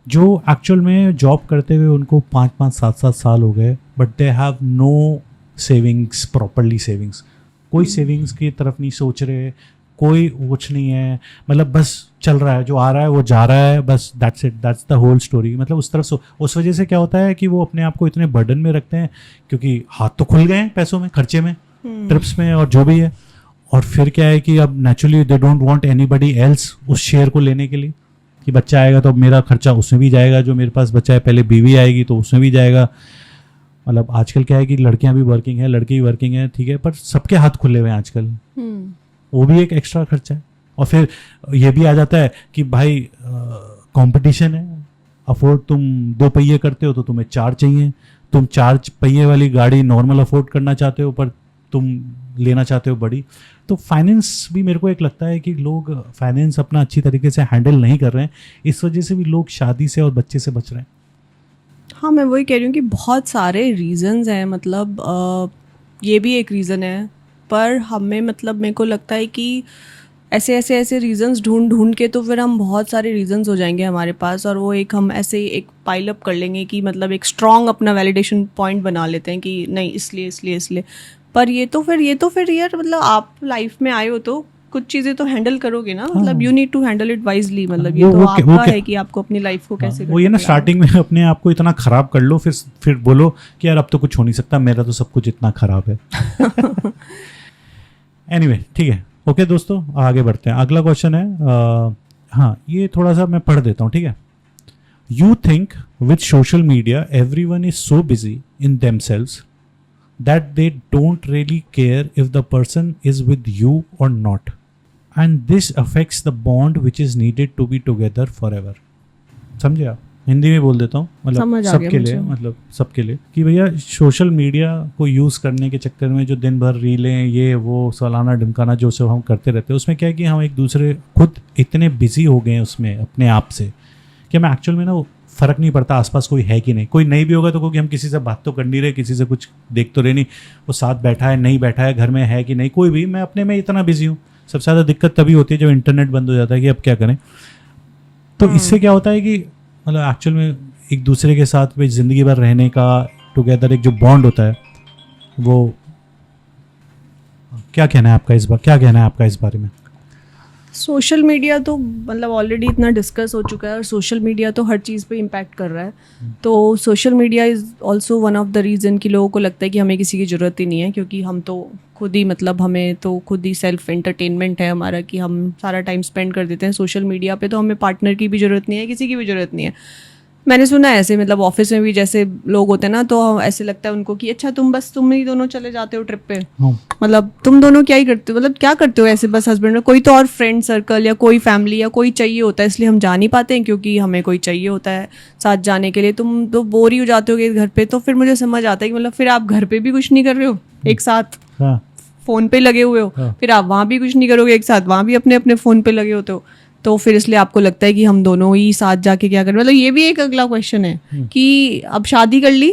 जो एक्चुअल में जॉब करते हुए उनको 5-5, 7-7 साल हो गए, but they have no savings, properly savings. कोई सेविंग्स की तरफ नहीं सोच रहे, कोई कुछ नहीं है। मतलब बस चल रहा है, जो आ रहा है वो जा रहा है, बस that's it, that's the whole story. मतलब उस तरफ उस वजह से क्या होता है कि वो अपने आप को इतने बर्डन में रखते हैं, क्योंकि हाथ तो खुल गए हैं पैसों में, खर्चे में, ट्रिप्स में और जो भी है। और फिर क्या है कि अब naturally they don't want anybody else उस शेयर को लेने के लिए, कि बच्चा आएगा तो मेरा खर्चा उसमें भी जाएगा, जो मेरे पास बच्चा है, पहले बीवी आएगी तो उसमें भी जाएगा। मतलब आजकल क्या है कि लड़कियां भी वर्किंग है, लड़के भी वर्किंग है, ठीक है, पर सबके हाथ खुले हुए हैं आजकल। वो भी एक एक्स्ट्रा खर्चा है। और फिर ये भी आ जाता है कि भाई कंपटीशन है, अफोर्ड तुम 2 पहिए करते हो तो तुम्हें 4 चाहिए, तुम 4 पहिए वाली गाड़ी नॉर्मल अफोर्ड करना चाहते हो पर तुम लेना चाहते हो बड़ी। तो फाइनेंस भी मेरे को एक लगता है कि लोग फाइनेंस अपना अच्छी तरीके से हैंडल नहीं कर रहे हैं, इस वजह से भी लोग शादी से और बच्चे से बच रहे हैं। हाँ, मैं वही कह रही हूँ कि बहुत सारे रीज़न्स हैं। मतलब ये भी एक रीज़न है, पर हमें, मतलब मेरे को लगता है कि ऐसे रीज़न्स ढूंढ के तो फिर हम बहुत सारे रीज़न्स हो जाएंगे हमारे पास, और वो एक हम ऐसे एक पाइल अप कर लेंगे कि मतलब एक स्ट्रॉन्ग अपना वैलिडेशन पॉइंट बना लेते हैं कि नहीं इसलिए। पर ये तो फिर यार, मतलब आप लाइफ में आए हो तो कुछ चीज़ें तो हैंडल करोगे ना। मतलब you need to handle it wisely. मतलब ये तो आपका है कि आपको अपनी लाइफ को कैसे वो ये ना, स्टार्टिंग में अपने आप को इतना खराब कर लो, फिर बोलो कि यार अब तो कुछ हो नहीं सकता, मेरा तो सब कुछ इतना खराब है। एनीवे, ठीक है, ओके दोस्तों, आगे बढ़ते हैं। अगला क्वेश्चन है, हाँ ये थोड़ा सा मैं पढ़ देता हूँ, ठीक है। You think with social media everyone is so busy in themselves that they don't really care if the person is with you or not, and this affects the bond which is needed to be together forever. समझे आप? हिंदी में बोल देता हूँ, मतलब समझ आ गया सबके लिए, मुझे। मतलब सबके लिए, कि भैया सोशल मीडिया को यूज़ करने के चक्कर में जो दिन भर रीलें ये वो सालाना ढिमकाना जो सब हम करते रहते हैं, उसमें क्या है कि हम एक दूसरे खुद इतने बिजी हो गए हैं उसमें अपने आप से कि हमें एक्चुअल में ना वो फ़र्क नहीं पड़ता आसपास कोई है कि नहीं। कोई नहीं भी होगा तो क्योंकि हम किसी से बात तो कर नहीं रहे, किसी से कुछ देख तो रहे नहीं, वो साथ बैठा है नहीं बैठा है, घर में है कि नहीं, कोई भी, मैं अपने में इतना बिजी हूँ। सबसे ज़्यादा दिक्कत तभी होती है जब इंटरनेट बंद हो जाता है कि अब क्या करें। तो इससे क्या होता है कि मतलब एक्चुअल में एक दूसरे के साथ में ज़िंदगी भर रहने का टुगेदर एक जो बॉन्ड होता है वो, क्या कहना है आपका इस बारे में? सोशल मीडिया तो मतलब ऑलरेडी इतना डिस्कस हो चुका है और सोशल मीडिया तो हर चीज़ पे इम्पैक्ट कर रहा है। तो social media is also one of the reason कि लोगों को लगता है कि हमें किसी की ज़रूरत ही नहीं है, क्योंकि हम तो खुद ही मतलब हमें तो खुद ही सेल्फ एंटरटेनमेंट है हमारा कि हम सारा टाइम स्पेंड कर देते हैं सोशल मीडिया पे, तो हमें पार्टनर की भी ज़रूरत नहीं है, किसी की भी ज़रूरत नहीं है। मैंने सुना है ऐसे, मतलब ऑफिस में भी जैसे लोग होते हैं ना, तो ऐसे लगता है उनको कि अच्छा तुम ही दोनों चले जाते हो ट्रिप पे, मतलब तुम दोनों क्या ही करते हो, मतलब क्या करते हो ऐसे बस हस्बैंड में, कोई तो और फ्रेंड सर्कल या कोई फैमिली या कोई चाहिए होता है, इसलिए हम जा नहीं पाते हैं क्योंकि हमें कोई चाहिए होता है साथ जाने के लिए। तुम तो बोर ही हो जाते हो घर पे। तो फिर मुझे समझ आता है कि मतलब फिर आप घर पे भी कुछ नहीं कर रहे हो एक साथ, हाँ, फ़ोन पे लगे हुए हो, फिर आप वहाँ भी कुछ नहीं करोगे एक साथ, वहाँ भी अपने अपने फ़ोन पे लगे होते हो। तो फिर इसलिए आपको लगता है कि हम दोनों ही साथ जाके क्या करें। मतलब ये भी एक अगला क्वेश्चन है कि अब शादी कर ली,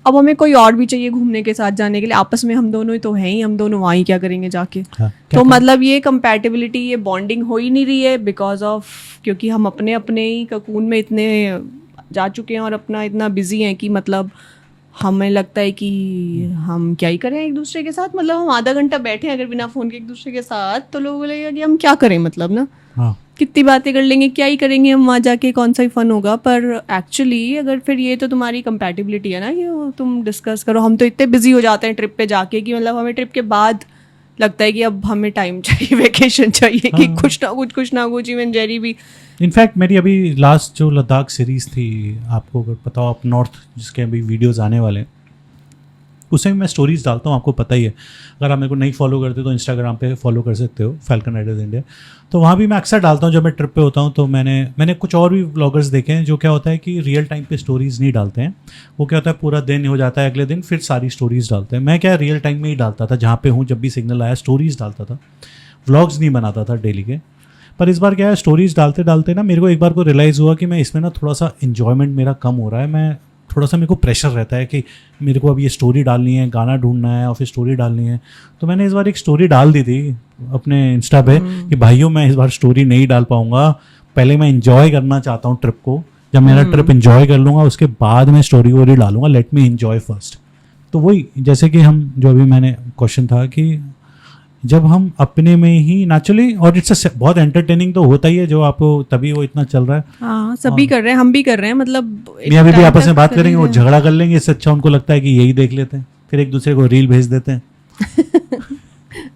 अब हमें कोई और भी चाहिए घूमने के साथ जाने के लिए, आपस में हम दोनों ही तो हैं ही, हम दोनों वहाँ ही क्या करेंगे जाके। हाँ, तो मतलब ये कंपैटिबिलिटी, ये बॉन्डिंग हो ही नहीं रही है बिकॉज ऑफ, क्योंकि हम अपने अपने ही ककून में इतने जा चुके हैं और अपना इतना बिजी हैं कि मतलब हमें लगता है कि हम क्या ही करें एक दूसरे के साथ। मतलब हम आधा घंटा बैठे हैं अगर बिना फ़ोन के एक दूसरे के साथ, तो लोगों को लगेगा कि हम क्या करें, मतलब ना हाँ, कितनी बातें कर लेंगे, क्या ही करेंगे हम वहाँ जाके, कौन सा ही फन होगा। पर एक्चुअली अगर फिर ये तो तुम्हारी कंपैटिबिलिटी है ना कि वो तुम डिस्कस करो। हम तो इतने बिजी हो जाते हैं ट्रिप पे जाके कि मतलब हमें ट्रिप के बाद लगता है कि अब हमें टाइम चाहिए, वेकेशन चाहिए, कि कुछ ना कुछ इवन जेरी भी। इनफैक्ट मेरी अभी लास्ट जो लद्दाख सीरीज़ थी, आपको अगर पता हो, आप नॉर्थ जिसके अभी वीडियोज़ आने वाले हैं, उसमें भी मैं स्टोरीज़ डालता हूँ, आपको पता ही है। अगर आप मेरे को नहीं फॉलो करते तो इंस्टाग्राम पे फॉलो कर सकते हो, फैल्कन राइडर्स इंडिया। तो वहाँ भी मैं अक्सर डालता हूँ जब मैं ट्रिप पे होता हूँ। तो मैंने कुछ और भी व्लॉगर्स देखे हैं जो क्या होता है कि रियल टाइम पे स्टोरीज़ नहीं डालते हैं। वो क्या होता है, पूरा दिन हो जाता है, अगले दिन फिर सारी स्टोरीज़ डालते हैं। मैं क्या रियल टाइम में ही डालता था, जहाँ पे हूँ जब भी सिग्नल आया स्टोरीज़ डालता था, व्लॉग्स नहीं बनाता था डेली के। पर इस बार क्या है, स्टोरीज़ डालते डालते ना मेरे को एक बार को रियलाइज़ हुआ कि मैं इसमें ना थोड़ा सा इन्जॉयमेंट मेरा कम हो रहा है। मैं थोड़ा सा, मेरे को प्रेशर रहता है कि मेरे को अब ये स्टोरी डालनी है, गाना ढूंढना है और फिर स्टोरी डालनी है। तो मैंने इस बार एक स्टोरी डाल दी थी अपने इंस्टा पे कि भाइयों मैं इस बार स्टोरी नहीं डाल पाऊँगा, पहले मैं इंजॉय करना चाहता हूँ ट्रिप को। जब मेरा ट्रिप इंजॉय कर लूँगा उसके बाद मैं स्टोरी वोरी डालूंगा, लेट मी इंजॉय फर्स्ट। तो वही, जैसे कि हम जो अभी मैंने क्वेश्चन था कि जब हम अपने में ही नेचुरली, और इट्स बहुत एंटरटेनिंग तो होता ही है जो आपको, तभी वो इतना चल रहा है। हाँ, सभी कर रहे हैं, हम भी कर रहे हैं, मतलब मैं अभी भी आपस में बात करेंगे, वो झगड़ा कर लेंगे, इससे अच्छा उनको लगता है कि यही देख लेते हैं, फिर एक दूसरे को रील भेज देते हैं।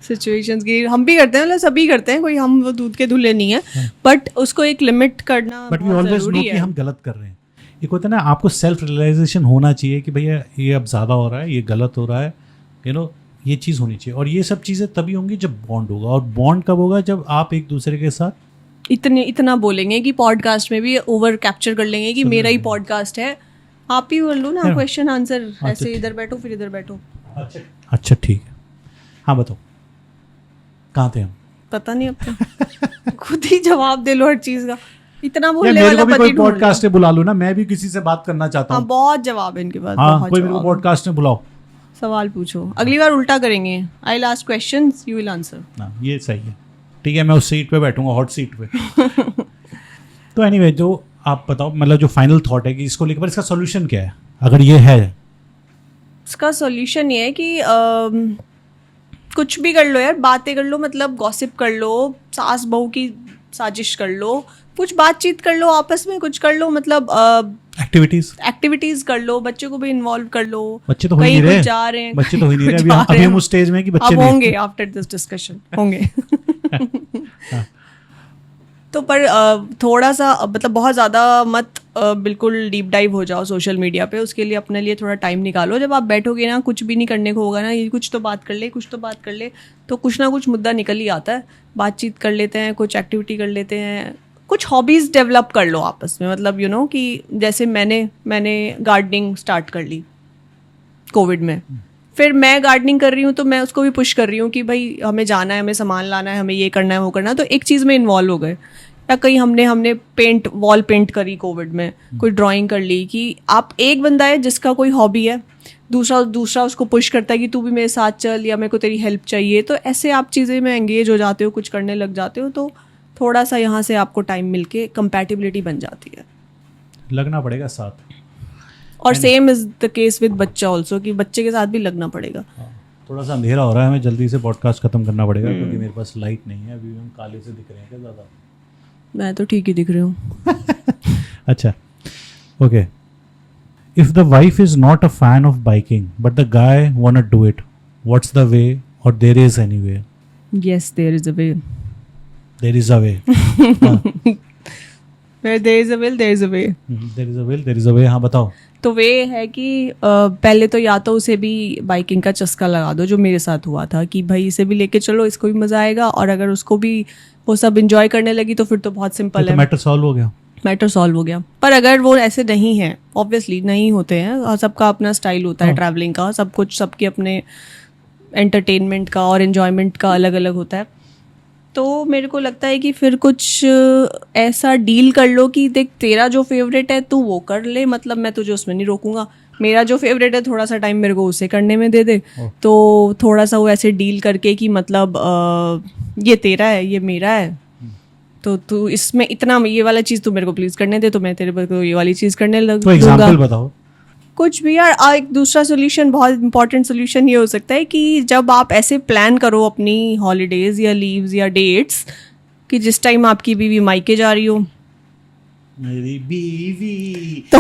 सिचुएशंस की हम भी करते हैं, मतलब सभी करते हैं, कोई हम वो दूध के धुले नहीं है, बट उसको एक लिमिट करना बट वी बहुत ऑलवेज नो जरूरी कि है। हम गलत कर रहे हैं। एक होता है ना, आपको सेल्फ रियलाइजेशन होना चाहिए कि भैया ये अब ज़्यादा हो रहा है, ये गलत हो रहा है, ये चीज़ होनी चाहिए। और ये सब चीज़ें तभी होंगी जब बॉन्ड होगा। और बॉन्ड कब होगा, जब आप एक दूसरे के साथ इतना बोलेंगे कि पॉडकास्ट में भी ओवर कैप्चर कर लेंगे कि मेरा ही पॉडकास्ट है, आप ही बोल लो ना, क्वेश्चन आंसर ऐसे इधर बैठो फिर इधर बैठो। अच्छा ठीक है, हाँ बताओ कहाँ थे हम? पता नहीं, अब तो खुद ही जवाब दे लो हर चीज का। इतना बोलने मेरे वाला को भी पति कोई ढूंढ लो। पॉडकास्ट में बुला लो ना, मैं भी किसी से बात करना चाहता हाँ, हूँ। बहुत जवाब है इनके पास, हाँ, बहुत कोई मेरे को जवाब है। पॉडकास्ट में बुलाओ, सवाल पूछो, अगली बार उल्टा करेंगे, I will ask questions, you will answer. ना ये सही है, ठीक है, मैं उस सीट पे बैठूंगा, हॉट सीट पे। तो एनीवे, जो आप बताओ, मतलब जो फाइनल थॉट है कि इसको लेकर इसका सोल्यूशन क्या है, अगर ये है? इसका सॉल्यूशन ये है कि कुछ भी कर लो यार, बातें कर लो, मतलब गॉसिप कर लो, सास बहू की साजिश कर लो, कुछ बातचीत कर लो आपस में, कुछ कर लो, मतलब एक्टिविटीज कर लो, बच्चों को भी इन्वॉल्व कर लो। बच्चे तो हो ही कहीं नहीं कुछ रहे, जा रहे हैं, बच्चे तो हो ही नहीं रहे, जा अभी रहे हम हैं। उस स्टेज में कि बच्चे अब नहीं होंगे, आफ्टर दिस डिस्कशन होंगे। तो पर थोड़ा सा मतलब बहुत ज़्यादा मत बिल्कुल डीप डाइव हो जाओ सोशल मीडिया पे। उसके लिए अपने लिए थोड़ा टाइम निकालो। जब आप बैठोगे ना, कुछ भी नहीं करने को होगा ना, ये कुछ तो बात कर ले, कुछ तो बात कर ले, तो कुछ ना कुछ मुद्दा निकल ही आता है। बातचीत कर लेते हैं, कुछ एक्टिविटी कर लेते हैं, कुछ हॉबीज़ डेवलप कर लो आपस में, मतलब यू नो कि जैसे मैंने गार्डनिंग स्टार्ट कर ली कोविड में, फिर मैं गार्डनिंग कर रही हूँ तो मैं उसको भी पुश कर रही हूँ कि भाई हमें जाना है, हमें सामान लाना है, हमें ये करना है वो करना है, तो एक चीज़ में इन्वॉल्व हो गए। या कहीं हमने वॉल पेंट करी कोविड में, कोई ड्राइंग कर ली, कि आप एक बंदा है जिसका कोई हॉबी है, दूसरा उसको पुश करता है कि तू भी मेरे साथ चल, या मेरे को तेरी हेल्प चाहिए, तो ऐसे आप चीज़ें में एंगेज हो जाते हो, कुछ करने लग जाते हो, तो थोड़ा सा यहाँ से आपको टाइम मिलके कंपैटिबिलिटी बन जाती है, लगना पड़ेगा साथ। और same is the case with बच्चा ऑल्सो, कि बच्चे के साथ भी लगना पड़ेगा। थोड़ा सा अंधेरा हो रहा है, हमें जल्दी से पॉडकास्ट खत्म करना पड़ेगा क्योंकि मेरे पास लाइट नहीं है, अभी हम काले से दिख रहे हैं क्या ज़्यादा? मैं तो ठीक ही दिख रही हूँ। अच्छा, okay. If the wife is not a fan of biking but the guy want to do it, what's the way, और there is any way? Yes, there is a way. There is a way. Where there is a will, there is a way. There is a will, there is a way. हाँ बताओ। तो वे है कि पहले तो या तो उसे भी बाइकिंग का चस्का लगा दो, जो मेरे साथ हुआ था, कि भाई इसे भी लेके चलो, इसको भी मज़ा आएगा, और अगर उसको भी वो सब इंजॉय करने लगी तो फिर तो बहुत सिंपल है, मैटर सॉल्व हो गया। मैटर सॉल्व हो गया। पर अगर वो ऐसे नहीं है, ऑब्वियसली नहीं होते हैं, और सबका अपना स्टाइल होता है ट्रैवलिंग का, सब कुछ सबके अपने एंटरटेनमेंट का और एन्जॉयमेंट का अलग अलग होता है, तो मेरे को लगता है कि फिर कुछ ऐसा डील कर लो कि देख तेरा जो फेवरेट है तू वो कर ले, मतलब मैं तुझे उसमें नहीं रोकूंगा, मेरा जो फेवरेट है थोड़ा सा टाइम मेरे को उसे करने में दे दे। तो थोड़ा सा वो ऐसे डील करके कि मतलब ये तेरा है, ये मेरा है, तो तू इसमें इतना, ये वाला चीज़ तू मेरे को प्लीज़ करने दे, तो मैं तेरे को ये वाली चीज़ करने लग तो एग्जांपल बताओ। कुछ भी यार। एक दूसरा सोल्यूशन, बहुत इंपॉर्टेंट सोल्यूशन ये हो सकता है कि जब आप ऐसे प्लान करो अपनी हॉलीडेज या लीव्स या डेट्स, कि जिस टाइम आपकी बीवी मायके जा रही हो, मेरी बीवी, तो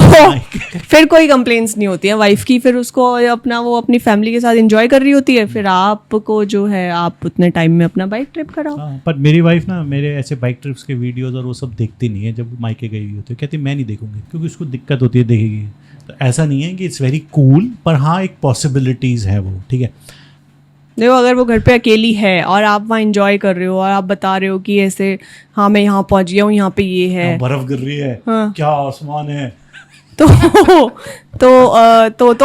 फिर कोई कंप्लेंट्स नहीं होती है वाइफ की, फिर उसको अपना वो अपनी फैमिली के साथ एंजॉय कर रही होती है, फिर आपको जो है आप उतने टाइम में अपना बाइक ट्रिप कराओ। हाँ, पर मेरी वाइफ ना मेरे ऐसे बाइक ट्रिप्स के वीडियोस और वो सब देखती नहीं है, जब मायके गई हुई होती है कहती मैं नहीं देखूंगी क्योंकि उसको दिक्कत होती है देखेगी। तो ऐसा नहीं है कि इट्स वेरी कूल, पर हाँ एक पॉसिबिलिटीज़ है वो, ठीक है। देखो अगर वो घर पे अकेली है और आप वहाँ एंजॉय कर रहे हो और आप बता रहे हो कि ऐसे हाँ मैं यहाँ पहुँच गया हूँ, यहाँ पे ये है, बर्फ गिर रही है, हाँ, क्या आसमान है, तो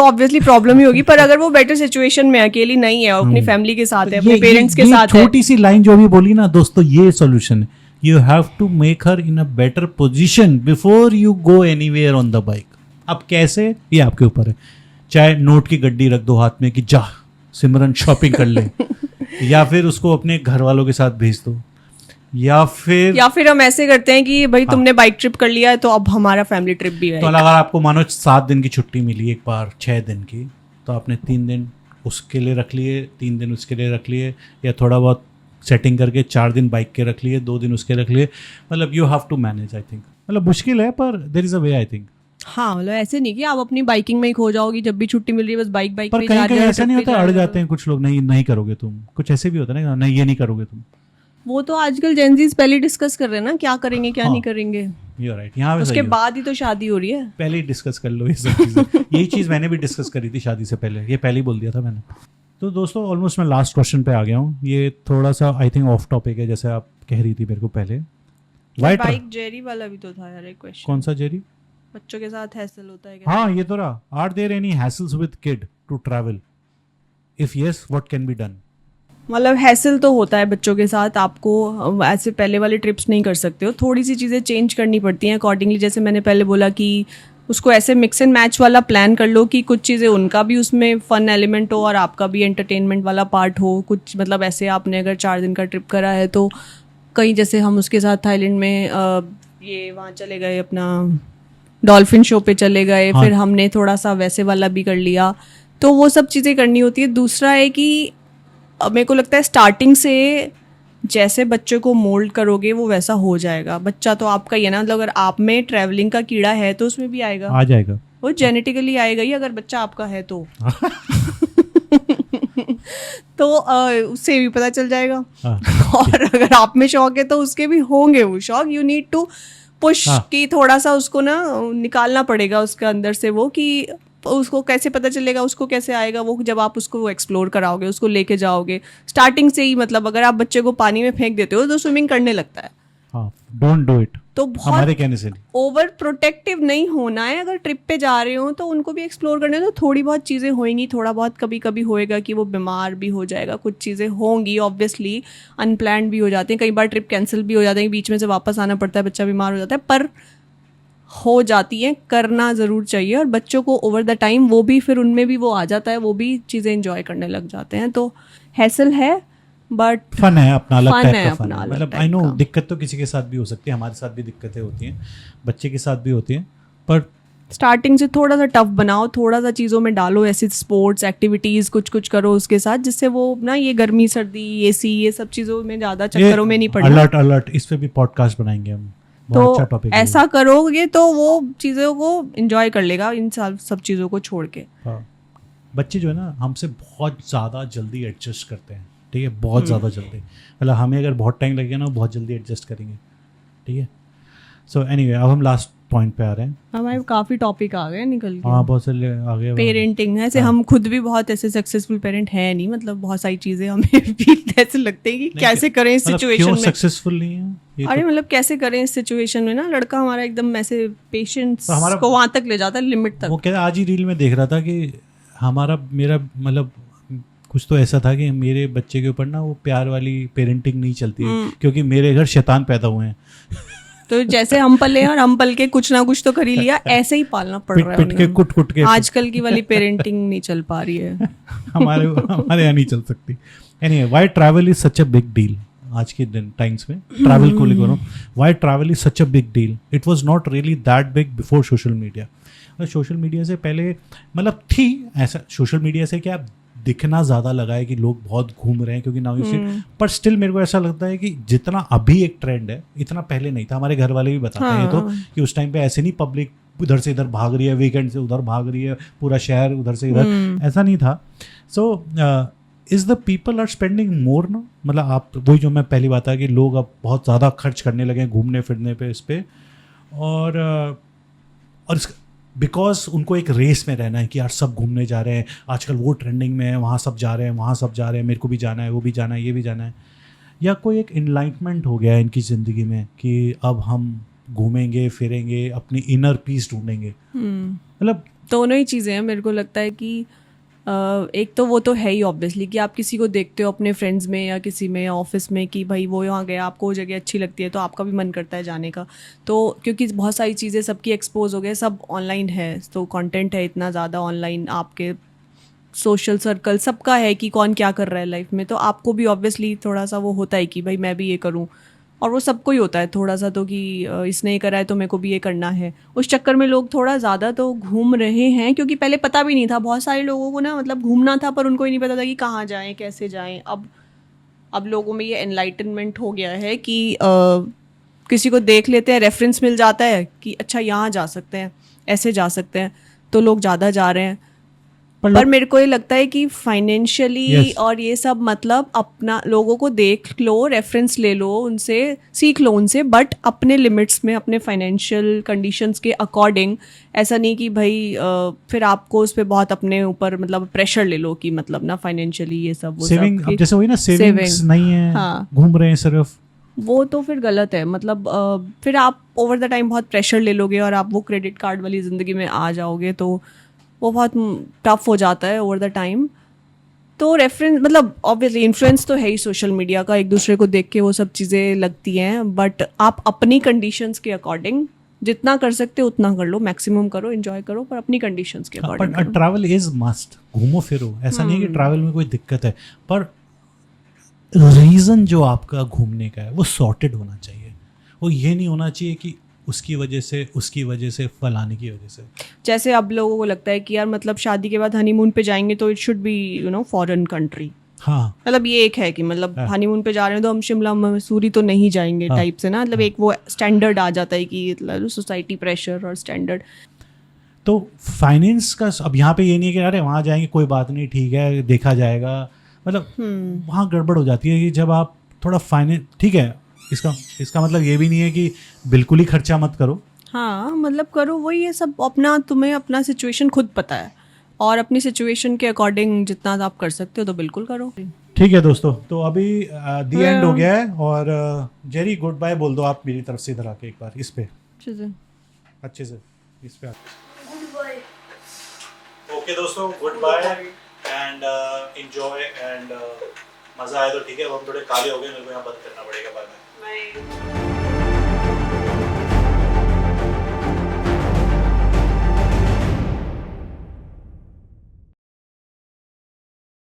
ऑब्वियसली प्रॉब्लम ही होगी। पर अगर वो बेटर सिचुएशन में अकेली नहीं है, अपनी फैमिली के साथ है, अपने पेरेंट्स के साथ है, छोटी सी लाइन जो भी बोली ना दोस्तों, ये सॉल्यूशन है। You have to make her in a better position before you go anywhere on the bike. अब कैसे, ये आपके ऊपर है। चाहे नोट की गड्डी रख दो हाथ में कि जा सिमरन शॉपिंग कर ले, या फिर उसको अपने घर वालों के साथ भेज दो, या फिर हम ऐसे करते हैं कि भाई तुमने बाइक ट्रिप कर लिया है तो अब हमारा फैमिली ट्रिप भी है। तो अगर आपको मानो 7 दिन की छुट्टी मिली एक बार, 6 दिन की, तो आपने 3 दिन उसके लिए रख लिए, 3 दिन उसके लिए रख लिए, या थोड़ा बहुत सेटिंग करके 4 दिन बाइक के रख लिए, 2 दिन उसके रख लिए। मतलब you have to manage, I think. मतलब मुश्किल है पर there is a way, I think. हाँ, मतलब ऐसे नहीं कि आप अपनी बाइकिंग में ही खो जाओगी, जब भी छुट्टी मिल रही है बस बाइक पर पे कहीं कहीं ऐसा नहीं होता, अड़ जाते हैं कुछ लोग, नहीं करोगे तुम, कुछ ऐसे भी होता है ना, नहीं ये नहीं करोगे तुम। वो तो आजकल जेनजीज पहले डिस्कस कर रहे हैं ना, क्या करेंगे क्या नहीं करेंगे। यू आर राइट, यहाँ उसके बाद ही तो शादी हो रही है, पहले ही डिस्कस कर लो ये सब चीज़ें। यही चीज़ मैंने भी डिस्कस करी थी शादी से पहले, ये पहले ही बोल दिया था मैंने। तो दोस्तों ऑलमोस्ट मैं लास्ट क्वेश्चन पे आ गया हूँ। ये थोड़ा सा आई थिंक ऑफ टॉपिक है, जैसे आप कह रही थी मेरे को पहले। बाइक जेरी वाला भी तो था यार एक क्वेश्चन। कौन सा जेरी? बच्चों के साथ हैसल होता है? हाँ ये तो रहा। Are there any hassles with kid to travel? If yes, what can be done? मतलब हैसल तो होता है बच्चों के साथ, आपको ऐसे पहले वाले ट्रिप्स नहीं कर सकते हो, थोड़ी सी चीज़ें चेंज करनी पड़ती हैं अकॉर्डिंगली। जैसे मैंने पहले बोला कि उसको ऐसे मिक्स एंड मैच वाला प्लान कर लो कि कुछ चीज़ें उनका भी उसमें फन एलिमेंट हो और आपका भी एंटरटेनमेंट वाला पार्ट हो। कुछ मतलब ऐसे आपने अगर 4 दिन का ट्रिप करा है तो कहीं, जैसे हम उसके साथ थाईलैंड में ये वहाँ चले गए, अपना डॉल्फिन शो पे चले गए, फिर हमने थोड़ा सा वैसे वाला भी कर लिया, तो वो सब चीज़ें करनी होती है। दूसरा है कि मेरे को लगता है स्टार्टिंग से जैसे बच्चे को मोल्ड करोगे वो वैसा हो जाएगा। बच्चा तो आपका ही है ना, मतलब अगर आप में ट्रैवलिंग का कीड़ा है तो उसमें भी आएगा, आ जाएगा, वो जेनेटिकली आएगा ही अगर बच्चा आपका है तो। तो उससे भी पता चल जाएगा। और अगर आप में शौक है तो उसके भी होंगे वो शौक। यू नीड टू पुश कि थोड़ा सा उसको ना निकालना पड़ेगा उसके अंदर से, वो कि उसको कैसे पता चलेगा, उसको कैसे आएगा वो, जब आप उसको एक्सप्लोर कराओगे, उसको लेके जाओगे स्टार्टिंग से ही। मतलब अगर आप बच्चे को पानी में फेंक देते हो तो स्विमिंग करने लगता है। हाँ, डोंट डू इट। तो बहुत हमारे कहने से नहीं। ओवर प्रोटेक्टिव नहीं होना है। अगर ट्रिप पे जा रहे हो तो उनको भी एक्सप्लोर करने दो, थोड़ी बहुत चीज़ें होंगी, थोड़ा बहुत कभी कभी होएगा कि वो बीमार भी हो जाएगा, कुछ चीज़ें होंगी, ऑब्वियसली अनप्लान्ड भी हो जाती हैं, कई बार ट्रिप कैंसिल भी हो जाते हैं, बीच में से वापस आना पड़ता है, बच्चा बीमार हो जाता है, पर हो जाती हैं, करना ज़रूर चाहिए। और बच्चों को ओवर द टाइम वो भी फिर उनमें भी वो आ जाता है, वो भी चीज़ें इंजॉय करने लग जाते हैं। तो हैसल है बट फन है, अपना अलग fun टाइप है, का फन अपना है। अलग मतलब type आई नो का। दिक्कत तो किसी के साथ भी हो सकती है, हमारे साथ भी दिक्कतें होती हैं, बच्चे के साथ भी होती हैं, पर स्टार्टिंग से थोड़ा सा टफ बनाओ, थोड़ा सा चीज़ों में डालो, ऐसी स्पोर्ट्स एक्टिविटीज़ कुछ कुछ करो उसके साथ, जिससे वो ना ये गर्मी सर्दी एसी ये सब चीज़ों में ज़्यादा चक्करों में नहीं पड़ना। अलर्ट इस पे भी पॉडकास्ट बनाएंगे हम, तो बहुत अच्छा टॉपिक है। ऐसा करोगे तो वो चीज़ों को एंजॉय कर लेगा, इन सब चीज़ों को छोड़ के। हाँ। बच्चे जो है ना हमसे बहुत ज़्यादा जल्दी एडजस्ट करते हैं, ठीक है, बहुत ज़्यादा जल्दी। मतलब हमें अगर बहुत टाइम लगेगा ना, वो बहुत जल्दी एडजस्ट करेंगे, ठीक है। सो एनीवे अब हम लास्ट पॉइंट पे आ रहे हैं। हमारे काफ़ी टॉपिक आ गए निकल के। हाँ बहुत सारे आ गए। पेरेंटिंग है, ऐसे हम खुद भी बहुत ऐसे सक्सेसफुल पेरेंट हैं नहीं, मतलब बहुत सारी चीज़ें हमें भी ऐसे लगते हैं कि कैसे करें इस मतलब सिचुएशन क्यों में। सक्सेसफुल नहीं है ये अरे मतलब कैसे करें इस सिचुएशन में ना, लड़का हमारा एकदम ऐसे पेशेंस तो हमारा- को वहां तक ले जाता है, लिमिट वो तक। क्या आज ही रील में देख रहा था कि मेरा मतलब कुछ तो ऐसा था कि मेरे बच्चे के ऊपर ना वो प्यार वाली पेरेंटिंग नहीं चलती है, क्योंकि मेरे घर शैतान पैदा हुए हैं। तो जैसे हम पले हैं और हम पल के कुछ ना कुछ तो कर ही लिया, ऐसे ही पालना पड़ रहा है पिट के उन्हें। कुट के आजकल की वाली पेरेंटिंग नहीं चल पा रही है। हमारे यहाँ नहीं चल सकती। Anyway why travel is such a big deal. आज के दिन टाइम्स में ट्रैवल को लेकर why travel is such a big deal. It was not really that big before social media. Social media से पहले मतलब थी ऐसा, सोशल मीडिया से क्या दिखना ज़्यादा लगा है कि लोग बहुत घूम रहे हैं क्योंकि नाउ यू सी, पर स्टिल मेरे को ऐसा लगता है कि जितना अभी एक ट्रेंड है इतना पहले नहीं था। हमारे घर वाले भी बताते हैं तो कि उस टाइम पे ऐसे नहीं पब्लिक उधर से इधर भाग रही है, वीकेंड से उधर भाग रही है, पूरा शहर उधर से इधर, ऐसा नहीं था। So is the people are spending more no, मतलब आप वही जो मैं पहली बात है कि लोग अब बहुत ज़्यादा खर्च करने लगे हैं घूमने फिरने पे इस पे, और बिकॉज उनको एक रेस में रहना है कि यार सब घूमने जा रहे हैं आजकल, वो ट्रेंडिंग में है, वहाँ सब जा रहे हैं, वहाँ सब जा रहे हैं, मेरे को भी जाना है, वो भी जाना है, ये भी जाना है। या कोई एक इनलाइटमेंट हो गया है इनकी ज़िंदगी में कि अब हम घूमेंगे फिरेंगे, अपनी इनर पीस ढूंढेंगे। मतलब दोनों ही चीज़ें हैं। मेरे को लगता है कि एक तो वो तो है ही ऑब्वियसली कि आप किसी को देखते हो अपने फ्रेंड्स में या किसी में या ऑफिस में कि भाई वो यहाँ गया, आपको वो जगह अच्छी लगती है तो आपका भी मन करता है जाने का। तो क्योंकि बहुत सारी चीज़ें सबकी एक्सपोज हो गए, सब ऑनलाइन है, तो कंटेंट है इतना ज़्यादा ऑनलाइन, आपके सोशल सर्कल सबका है कि कौन क्या कर रहा है लाइफ में, तो आपको भी ऑब्वियसली थोड़ा सा वो होता है कि भाई मैं भी ये करूँ, और वो सबको ही होता है थोड़ा सा तो कि इसने ये करा है तो मेरे को भी ये करना है। उस चक्कर में लोग थोड़ा ज़्यादा तो घूम रहे हैं, क्योंकि पहले पता भी नहीं था बहुत सारे लोगों को ना, मतलब घूमना था पर उनको ही नहीं पता था कि कहाँ जाएं कैसे जाएं। अब लोगों में ये एनलाइटनमेंट हो गया है कि किसी को देख लेते हैं, रेफरेंस मिल जाता है कि अच्छा यहाँ जा सकते हैं, ऐसे जा सकते हैं, तो लोग ज़्यादा जा रहे हैं। पर मेरे को ये लगता है कि फाइनेंशियली और ये सब मतलब अपना लोगों को देख लो, रेफरेंस ले लो, उनसे सीख लो उनसे, बट अपने लिमिट्स में, अपने फाइनेंशियल कंडीशंस के अकॉर्डिंग। ऐसा नहीं कि भाई फिर आपको उस पर बहुत अपने ऊपर मतलब प्रेशर ले लो कि मतलब ना फाइनेंशियली ये सब वो सेविंग, सब अब जैसे वही ना सेविंग्स नहीं है, हाँ, घूम रहे हैं सिर्फ, वो तो फिर गलत है। मतलब फिर आप ओवर द टाइम बहुत प्रेशर ले लोगे और आप वो क्रेडिट कार्ड वाली ज़िंदगी में आ जाओगे, तो वो बहुत टफ हो जाता है ओवर द टाइम। तो रेफरेंस मतलब ऑब्वियसली इन्फ्लुएंस तो है ही सोशल मीडिया का, एक दूसरे को देख के वो सब चीज़ें लगती हैं, बट आप अपनी कंडीशंस के अकॉर्डिंग जितना कर सकते हो उतना कर लो, मैक्सिमम करो, एंजॉय करो, पर अपनी कंडीशंस के अकॉर्डिंग। पर ट्रैवल इज मस्ट, घूमो फिरो, ऐसा नहीं है कि ट्रैवल में कोई दिक्कत है, पर रीज़न जो आपका घूमने का है वो सॉर्टेड होना चाहिए। वो ये नहीं होना चाहिए कि उसकी वजह से फलाने की वजह से। जैसे अब लोगों को लगता है कि यार मतलब शादी के बाद हनीमून पे जाएंगे तो it should be you know foreign country. हाँ, मतलब ये एक है कि मतलब हनीमून पे जा रहे हैं तो हम शिमला मसूरी तो नहीं जाएंगे टाइप से ना, मतलब एक वो स्टैंडर्ड आ जाता है कि मतलब सोसाइटी प्रेशर और स्टैंडर्ड। तो फाइनेंस का अब यहाँ पे ये नहीं है कि अरे वहाँ जाएंगे कोई बात नहीं, ठीक है देखा जाएगा, मतलब वहाँ गड़बड़ हो जाती है कि जब आप थोड़ा फाइनेंस, ठीक है, इसका मतलब ये भी नहीं है कि बिल्कुल ही खर्चा मत करो। हाँ मतलब करो, वही ये सब अपना, तुम्हें अपना सिचुएशन खुद पता है और अपनी सिचुएशन के अकॉर्डिंग जितना आप कर सकते हो तो बिल्कुल करो। ठीक है दोस्तों, तो अभी दी एंड हो गया है। और जेरी गुड बाय बोल दो आप मेरी तरफ से इधर आके एक बार इस पे अच्छे से इस पे ओके दोस्तों, goodbye and enjoy and मज़ा आया तो ठीक है। अब हम थोड़े काले हो गए, मेरे को यहाँ बंद करना पड़ेगा बाद में।